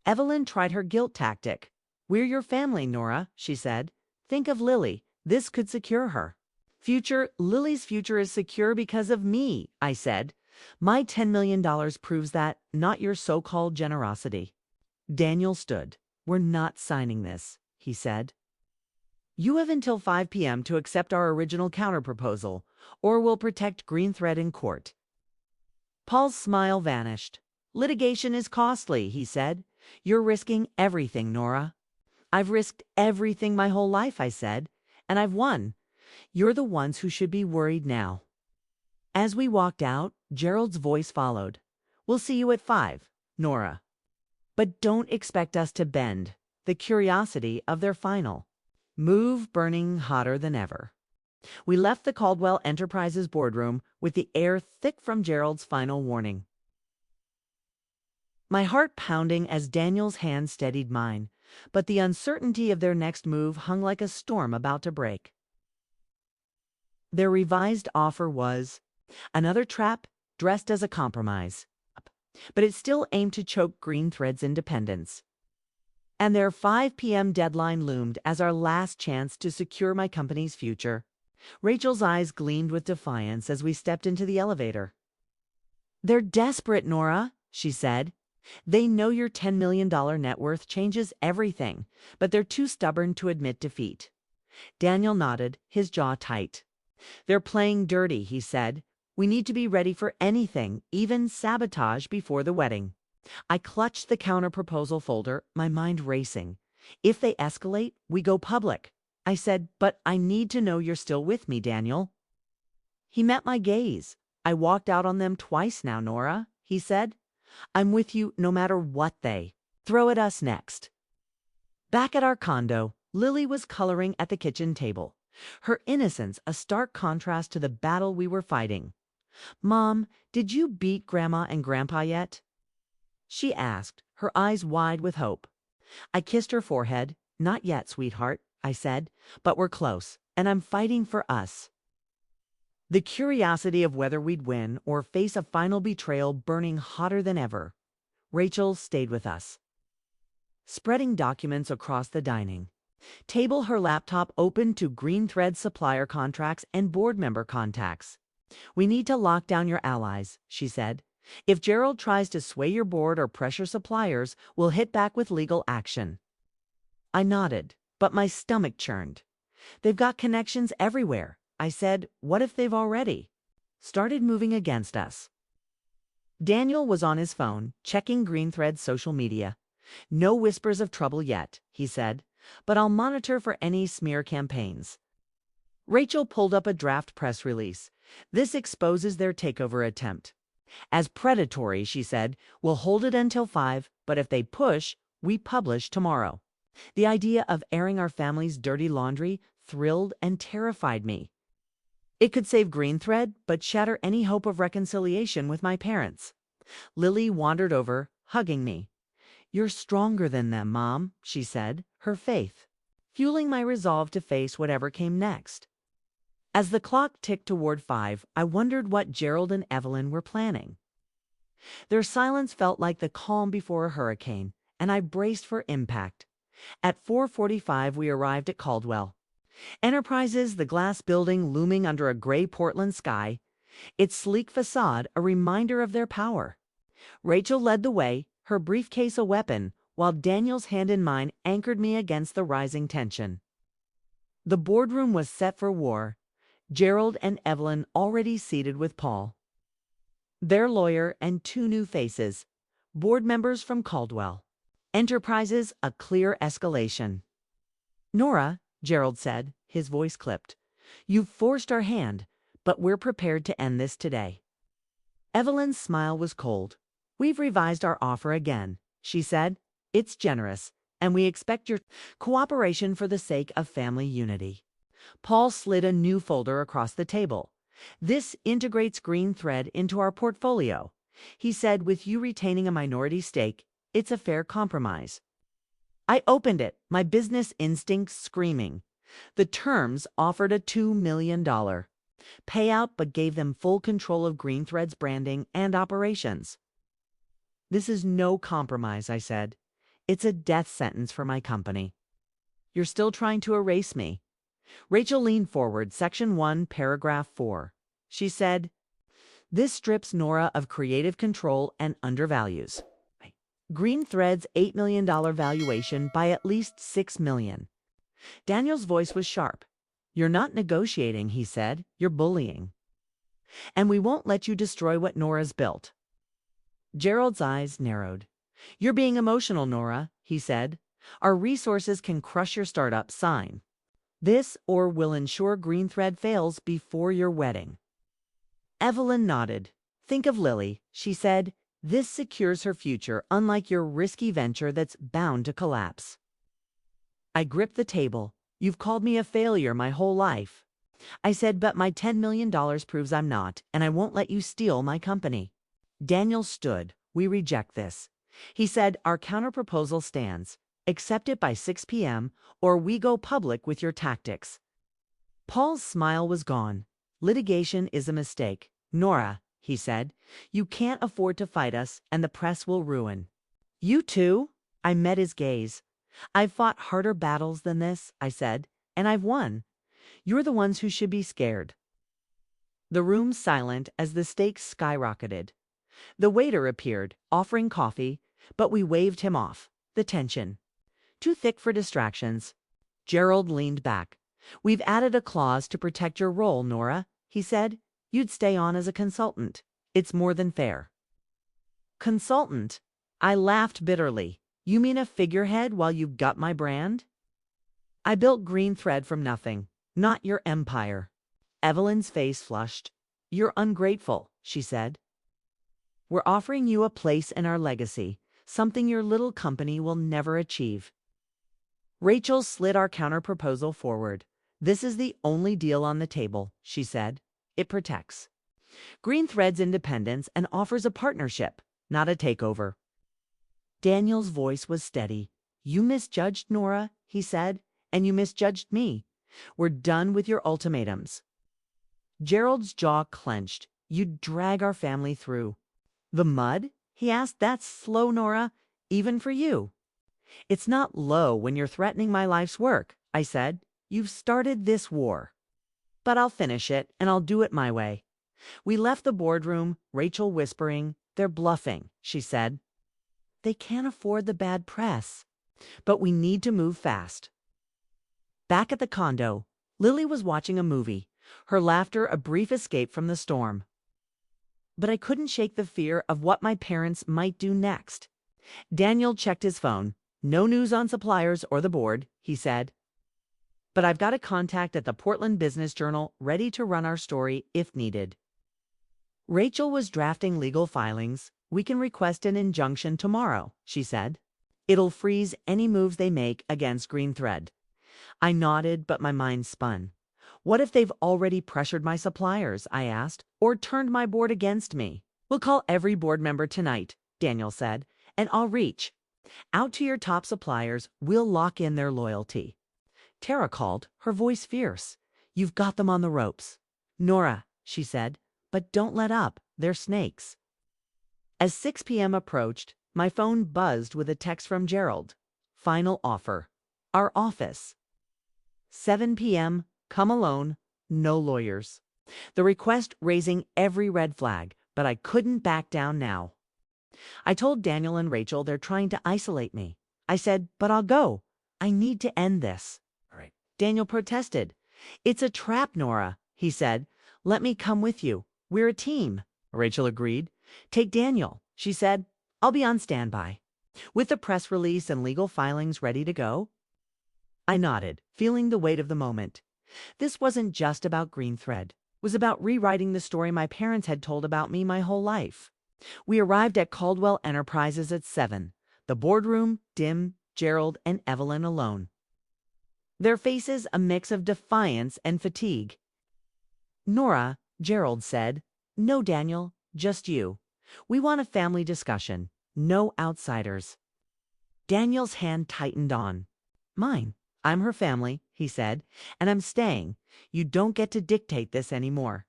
Evelyn tried her guilt tactic. We're your family, Nora, she said. Think of Lily. This could secure her. Lily's future is secure because of me, I said. My $10 million proves that, not your so-called generosity. Daniel stood. We're not signing this, he said. You have until 5 p.m. to accept our original counterproposal, or we'll protect green thread in court. Paul's smile vanished. Litigation is costly, he said. You're risking everything, Nora. I've risked everything my whole life, I said, and I've won. You're the ones who should be worried now. As we walked out, Gerald's voice followed. We'll see you at 5, Nora. But don't expect us to bend. The curiosity of their final move burning hotter than ever. We left the Caldwell Enterprises boardroom with the air thick from Gerald's final warning. My heart pounding as Daniel's hand steadied mine, but the uncertainty of their next move hung like a storm about to break. Their revised offer was another trap dressed as a compromise, but it still aimed to choke green thread's independence. And their 5 p.m. deadline loomed as our last chance to secure my company's future. Rachel's eyes gleamed with defiance as we stepped into the elevator. They're desperate, Nora, she said. They know your $10 million net worth changes everything, but they're too stubborn to admit defeat. Daniel nodded, his jaw tight. They're playing dirty, he said. We need to be ready for anything, even sabotage before the wedding. I clutched the counter-proposal folder, my mind racing. If they escalate, we go public. I said, but I need to know you're still with me, Daniel. He met my gaze. I walked out on them twice now, Nora, he said. I'm with you no matter what they throw at us next. Back at our condo, Lily was coloring at the kitchen table. Her innocence a stark contrast to the battle we were fighting. Mom, did you beat Grandma and Grandpa yet? She asked, her eyes wide with hope. I kissed her forehead. Not yet, sweetheart, I said, but we're close, and I'm fighting for us. The curiosity of whether we'd win or face a final betrayal burning hotter than ever. Rachel stayed with us, spreading documents across the dining table, her laptop open to green thread supplier contracts and board member contacts. We need to lock down your allies, she said. If Gerald tries to sway your board or pressure suppliers, we'll hit back with legal action. I nodded, but my stomach churned. They've got connections everywhere. I said, what if they've already started moving against us? Daniel was on his phone, checking green thread's social media. No whispers of trouble yet, he said, but I'll monitor for any smear campaigns. Rachel pulled up a draft press release. This exposes their takeover attempt. As predatory, she said, we'll hold it until 5, but if they push, we publish tomorrow. The idea of airing our family's dirty laundry thrilled and terrified me. It could save green thread, but shatter any hope of reconciliation with my parents. Lily wandered over, hugging me. You're stronger than them, Mom, she said, her faith fueling my resolve to face whatever came next. As the clock ticked toward 5, I wondered what Gerald and Evelyn were planning. Their silence felt like the calm before a hurricane, and I braced for impact. At 4:45, we arrived at Caldwell Enterprises, the glass building looming under a gray Portland sky, its sleek facade a reminder of their power. Rachel led the way, her briefcase a weapon, while Daniel's hand in mine anchored me against the rising tension. The boardroom was set for war. Gerald and Evelyn already seated with Paul, their lawyer, and 2 new faces, board members from Caldwell Enterprises, a clear escalation. Nora, Gerald said, his voice clipped, you've forced our hand, but we're prepared to end this today. Evelyn's smile was cold. We've revised our offer again, she said. It's generous, and we expect your cooperation for the sake of family unity. Paul slid a new folder across the table. This integrates green thread into our portfolio. He said, with you retaining a minority stake, it's a fair compromise. I opened it, my business instincts screaming. The terms offered a $2 million payout but gave them full control of GreenThread's branding and operations. This is no compromise, I said. It's a death sentence for my company. You're still trying to erase me. Rachel leaned forward, Section 1, Paragraph 4. She said, this strips Nora of creative control and undervalues GreenThread's $8 million valuation by at least $6 million. Daniel's voice was sharp. You're not negotiating, he said. You're bullying. And we won't let you destroy what Nora's built. Gerald's eyes narrowed. You're being emotional, Nora, he said. Our resources can crush your startup. Sign this or we'll ensure GreenThread fails before your wedding. Evelyn nodded. Think of Lily, she said. This secures her future, unlike your risky venture that's bound to collapse. I gripped the table. You've called me a failure my whole life. I said, but my $10 million proves I'm not, and I won't let you steal my company. Daniel stood. We reject this. He said, our counterproposal stands. Accept it by 6 p.m. or we go public with your tactics. Paul's smile was gone. Litigation is a mistake. Nora, he said, you can't afford to fight us, and the press will ruin. You too? I met his gaze. I've fought harder battles than this, I said, and I've won. You're the ones who should be scared. The room silent as the stakes skyrocketed. The waiter appeared, offering coffee, but we waved him off. The tension. Too thick for distractions. Gerald leaned back. We've added a clause to protect your role, Nora, he said. You'd stay on as a consultant. It's more than fair. Consultant? I laughed bitterly. You mean a figurehead while you've got my brand? I built GreenThread from nothing, not your empire. Evelyn's face flushed. You're ungrateful, she said. We're offering you a place in our legacy, something your little company will never achieve. Rachel slid our counterproposal forward. This is the only deal on the table, she said. It protects GreenThread's independence and offers a partnership, not a takeover. Daniel's voice was steady. You misjudged Nora, he said, and you misjudged me. We're done with your ultimatums. Gerald's jaw clenched. You'd drag our family through. The mud? He asked. That's slow, Nora, even for you. It's not low when you're threatening my life's work, I said. You've started this war. But I'll finish it, and I'll do it my way. We left the boardroom, Rachel whispering, they're bluffing, she said. They can't afford the bad press. But we need to move fast. Back at the condo, Lily was watching a movie, her laughter a brief escape from the storm. But I couldn't shake the fear of what my parents might do next. Daniel checked his phone. No news on suppliers or the board, he said. But I've got a contact at the Portland Business Journal ready to run our story if needed. Rachel was drafting legal filings. We can request an injunction tomorrow, she said. It'll freeze any moves they make against GreenThread. I nodded, but my mind spun. What if they've already pressured my suppliers, I asked, or turned my board against me? We'll call every board member tonight, Daniel said, and I'll reach out to your top suppliers. We'll lock in their loyalty. Tara called, her voice fierce. You've got them on the ropes. Nora, she said, but don't let up. They're snakes. As 6 p.m. approached, my phone buzzed with a text from Gerald. Final offer. Our office. 7 p.m. Come alone. No lawyers. The request raising every red flag, but I couldn't back down now. I told Daniel and Rachel they're trying to isolate me. I said, but I'll go. I need to end this. All right. Daniel protested. It's a trap, Nora, he said. Let me come with you. We're a team. Rachel agreed. Take Daniel, she said. I'll be on standby. With the press release and legal filings ready to go? I nodded, feeling the weight of the moment. This wasn't just about GreenThread. It was about rewriting the story my parents had told about me my whole life. We arrived at Caldwell Enterprises at 7. The boardroom, dim, Gerald and Evelyn alone. Their faces a mix of defiance and fatigue. Nora, Gerald said. No, Daniel, just you. We want a family discussion. No outsiders. Daniel's hand tightened on mine. I'm her family, he said, and I'm staying. You don't get to dictate this anymore.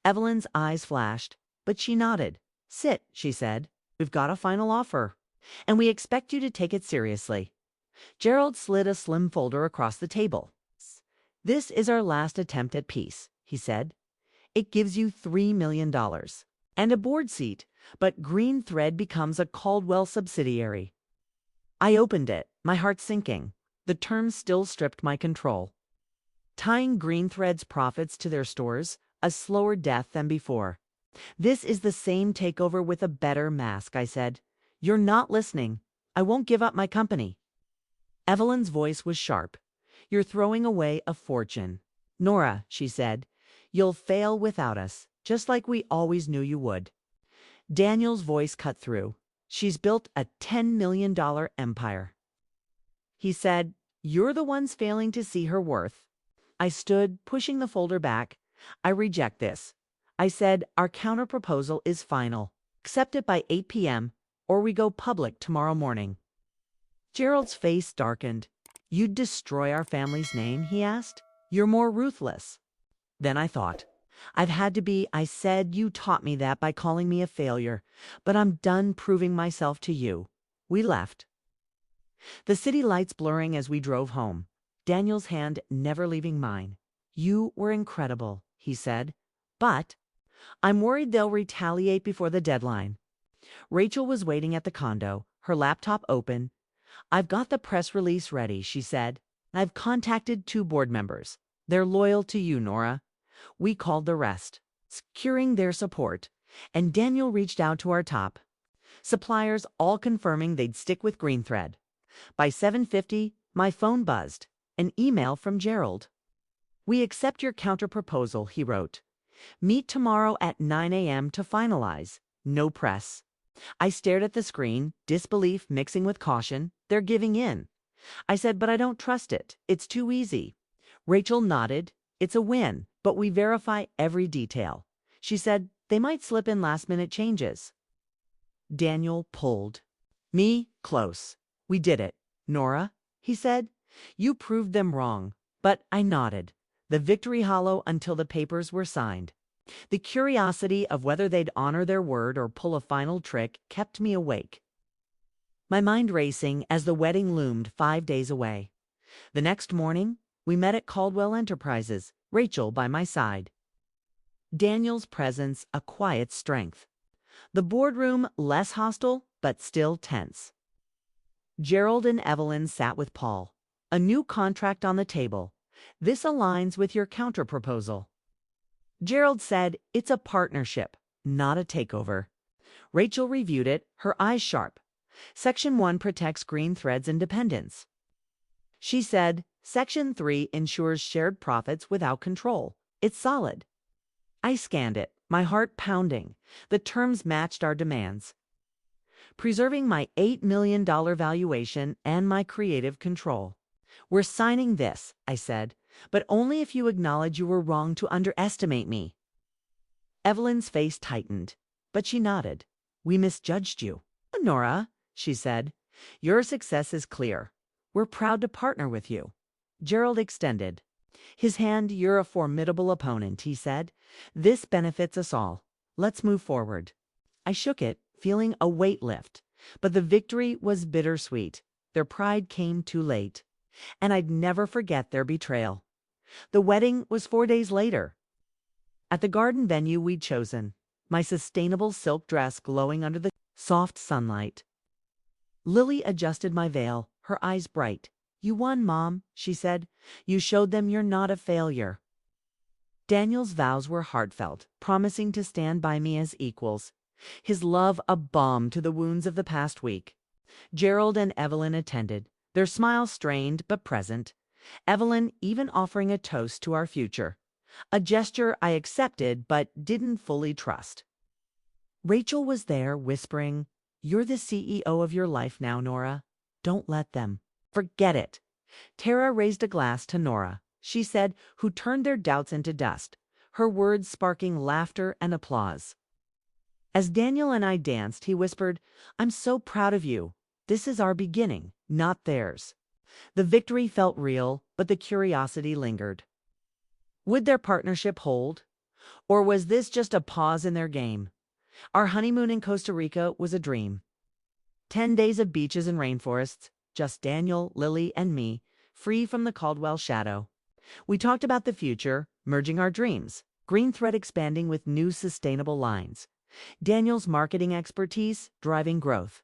Evelyn's eyes flashed, but she nodded. Sit, she said. We've got a final offer, and we expect you to take it seriously. Gerald slid a slim folder across the table. This is our last attempt at peace, he said. It gives you $3 million and a board seat, but Green Thread becomes a Caldwell subsidiary. I opened it, my heart sinking. The terms still stripped my control. Tying Green Thread's profits to their stores, a slower death than before. This is the same takeover with a better mask, I said. You're not listening. I won't give up my company. Evelyn's voice was sharp. You're throwing away a fortune. Nora, she said, you'll fail without us, just like we always knew you would. Daniel's voice cut through. She's built a $10 million empire. He said, you're the ones failing to see her worth. I stood, pushing the folder back. I reject this. I said, our counterproposal is final. Accept it by 8 p.m., or we go public tomorrow morning. Gerald's face darkened. You'd destroy our family's name, he asked. You're more ruthless. Then I thought, I've had to be. I said, you taught me that by calling me a failure, but I'm done proving myself to you. We left. The city lights blurring as we drove home, Daniel's hand never leaving mine. You were incredible, he said, but I'm worried they'll retaliate before the deadline. Rachel was waiting at the condo, her laptop open. I've got the press release ready, she said. I've contacted 2 board members. They're loyal to you, Nora. We called the rest, securing their support, and Daniel reached out to our top suppliers, all confirming they'd stick with Green Thread. By 7:50, my phone buzzed. An email from Gerald. We accept your counterproposal, he wrote. Meet tomorrow at 9 a.m. to finalize. No press. I stared at the screen, disbelief mixing with caution. They're giving in. I said, but I don't trust it. It's too easy. Rachel nodded. It's a win, but we verify every detail. She said, they might slip in last-minute changes. Daniel pulled. Me, close. We did it. Nora, he said, you proved them wrong. But I nodded. The victory hollow until the papers were signed. The curiosity of whether they'd honor their word or pull a final trick kept me awake. My mind racing as the wedding loomed 5 days away. The next morning, we met at Caldwell Enterprises, Rachel by my side. Daniel's presence a quiet strength. The boardroom less hostile, but still tense. Gerald and Evelyn sat with Paul. A new contract on the table. This aligns with your counterproposal. Gerald said, it's a partnership, not a takeover. Rachel reviewed it, her eyes sharp. Section 1 protects Green Thread's independence. She said, Section 3 ensures shared profits without control. It's solid. I scanned it, my heart pounding. The terms matched our demands. Preserving my $8 million valuation and my creative control. We're signing this, I said, but only if you acknowledge you were wrong to underestimate me. Evelyn's face tightened, but she nodded. We misjudged you. Nora, she said, your success is clear. We're proud to partner with you. Gerald extended his hand. You're a formidable opponent, he said. This benefits us all. Let's move forward. I shook it, feeling a weight lift, but the victory was bittersweet. Their pride came too late, and I'd never forget their betrayal. The wedding was 4 days later. At the garden venue we'd chosen, my sustainable silk dress glowing under the soft sunlight. Lily adjusted my veil, her eyes bright. You won, Mom, she said. You showed them you're not a failure. Daniel's vows were heartfelt, promising to stand by me as equals. His love a balm to the wounds of the past week. Gerald and Evelyn attended, their smiles strained but present. Evelyn even offering a toast to our future. A gesture I accepted but didn't fully trust. Rachel was there, whispering, You're the CEO of your life now, Nora. Don't let them. Forget it. Tara raised a glass to Nora, she said, who turned their doubts into dust, her words sparking laughter and applause. As Daniel and I danced, he whispered, I'm so proud of you. This is our beginning, not theirs. The victory felt real, but the curiosity lingered. Would their partnership hold? Or was this just a pause in their game? Our honeymoon in Costa Rica was a dream. 10 days of beaches and rainforests, just Daniel, Lily, and me, free from the Caldwell shadow. We talked about the future, merging our dreams, Green Thread expanding with new sustainable lines, Daniel's marketing expertise driving growth.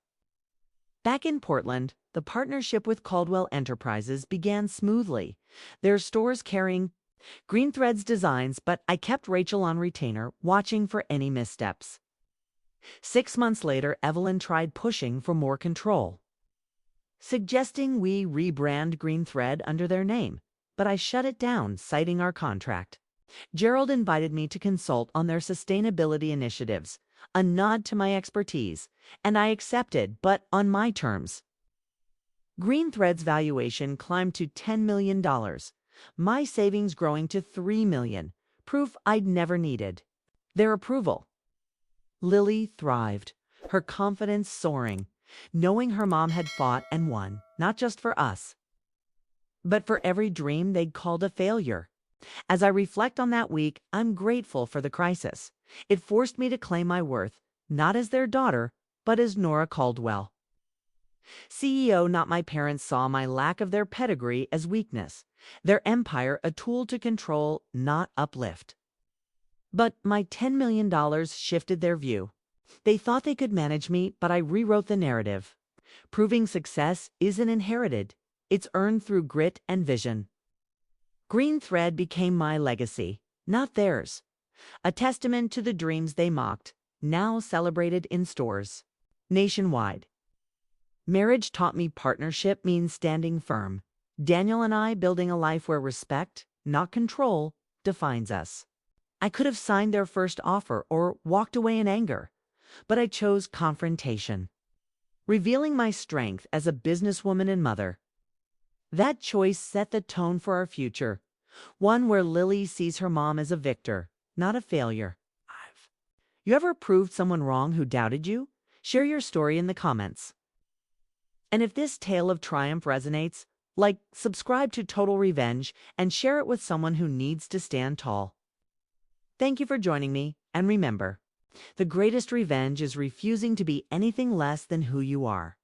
Back in Portland, the partnership with Caldwell Enterprises began smoothly, their stores carrying Green Thread's designs, but I kept Rachel on retainer, watching for any missteps. 6 months later, Evelyn tried pushing for more control, suggesting we rebrand Green Thread under their name, but I shut it down, citing our contract. Gerald invited me to consult on their sustainability initiatives, a nod to my expertise, and I accepted, but on my terms. Green Thread's valuation climbed to $10 million, my savings growing to $3 million, proof I'd never needed their approval. Lily thrived, her confidence soaring, knowing her mom had fought and won, not just for us, but for every dream they'd called a failure. As I reflect on that week, I'm grateful for the crisis. It forced me to claim my worth, not as their daughter, but as Nora Caldwell. CEO, not my parents, saw my lack of their pedigree as weakness, their empire a tool to control, not uplift. But my $10 million shifted their view. They thought they could manage me, but I rewrote the narrative. Proving success isn't inherited. It's earned through grit and vision. Green Thread became my legacy, not theirs. A testament to the dreams they mocked, now celebrated in stores nationwide. Marriage taught me partnership means standing firm. Daniel and I building a life where respect, not control, defines us. I could have signed their first offer or walked away in anger, but I chose confrontation, revealing my strength as a businesswoman and mother. That choice set the tone for our future, one where Lily sees her mom as a victor, not a failure. You ever proved someone wrong who doubted you? Share your story in the comments. And if this tale of triumph resonates, subscribe to Total Revenge and share it with someone who needs to stand tall. Thank you for joining me, and remember, the greatest revenge is refusing to be anything less than who you are.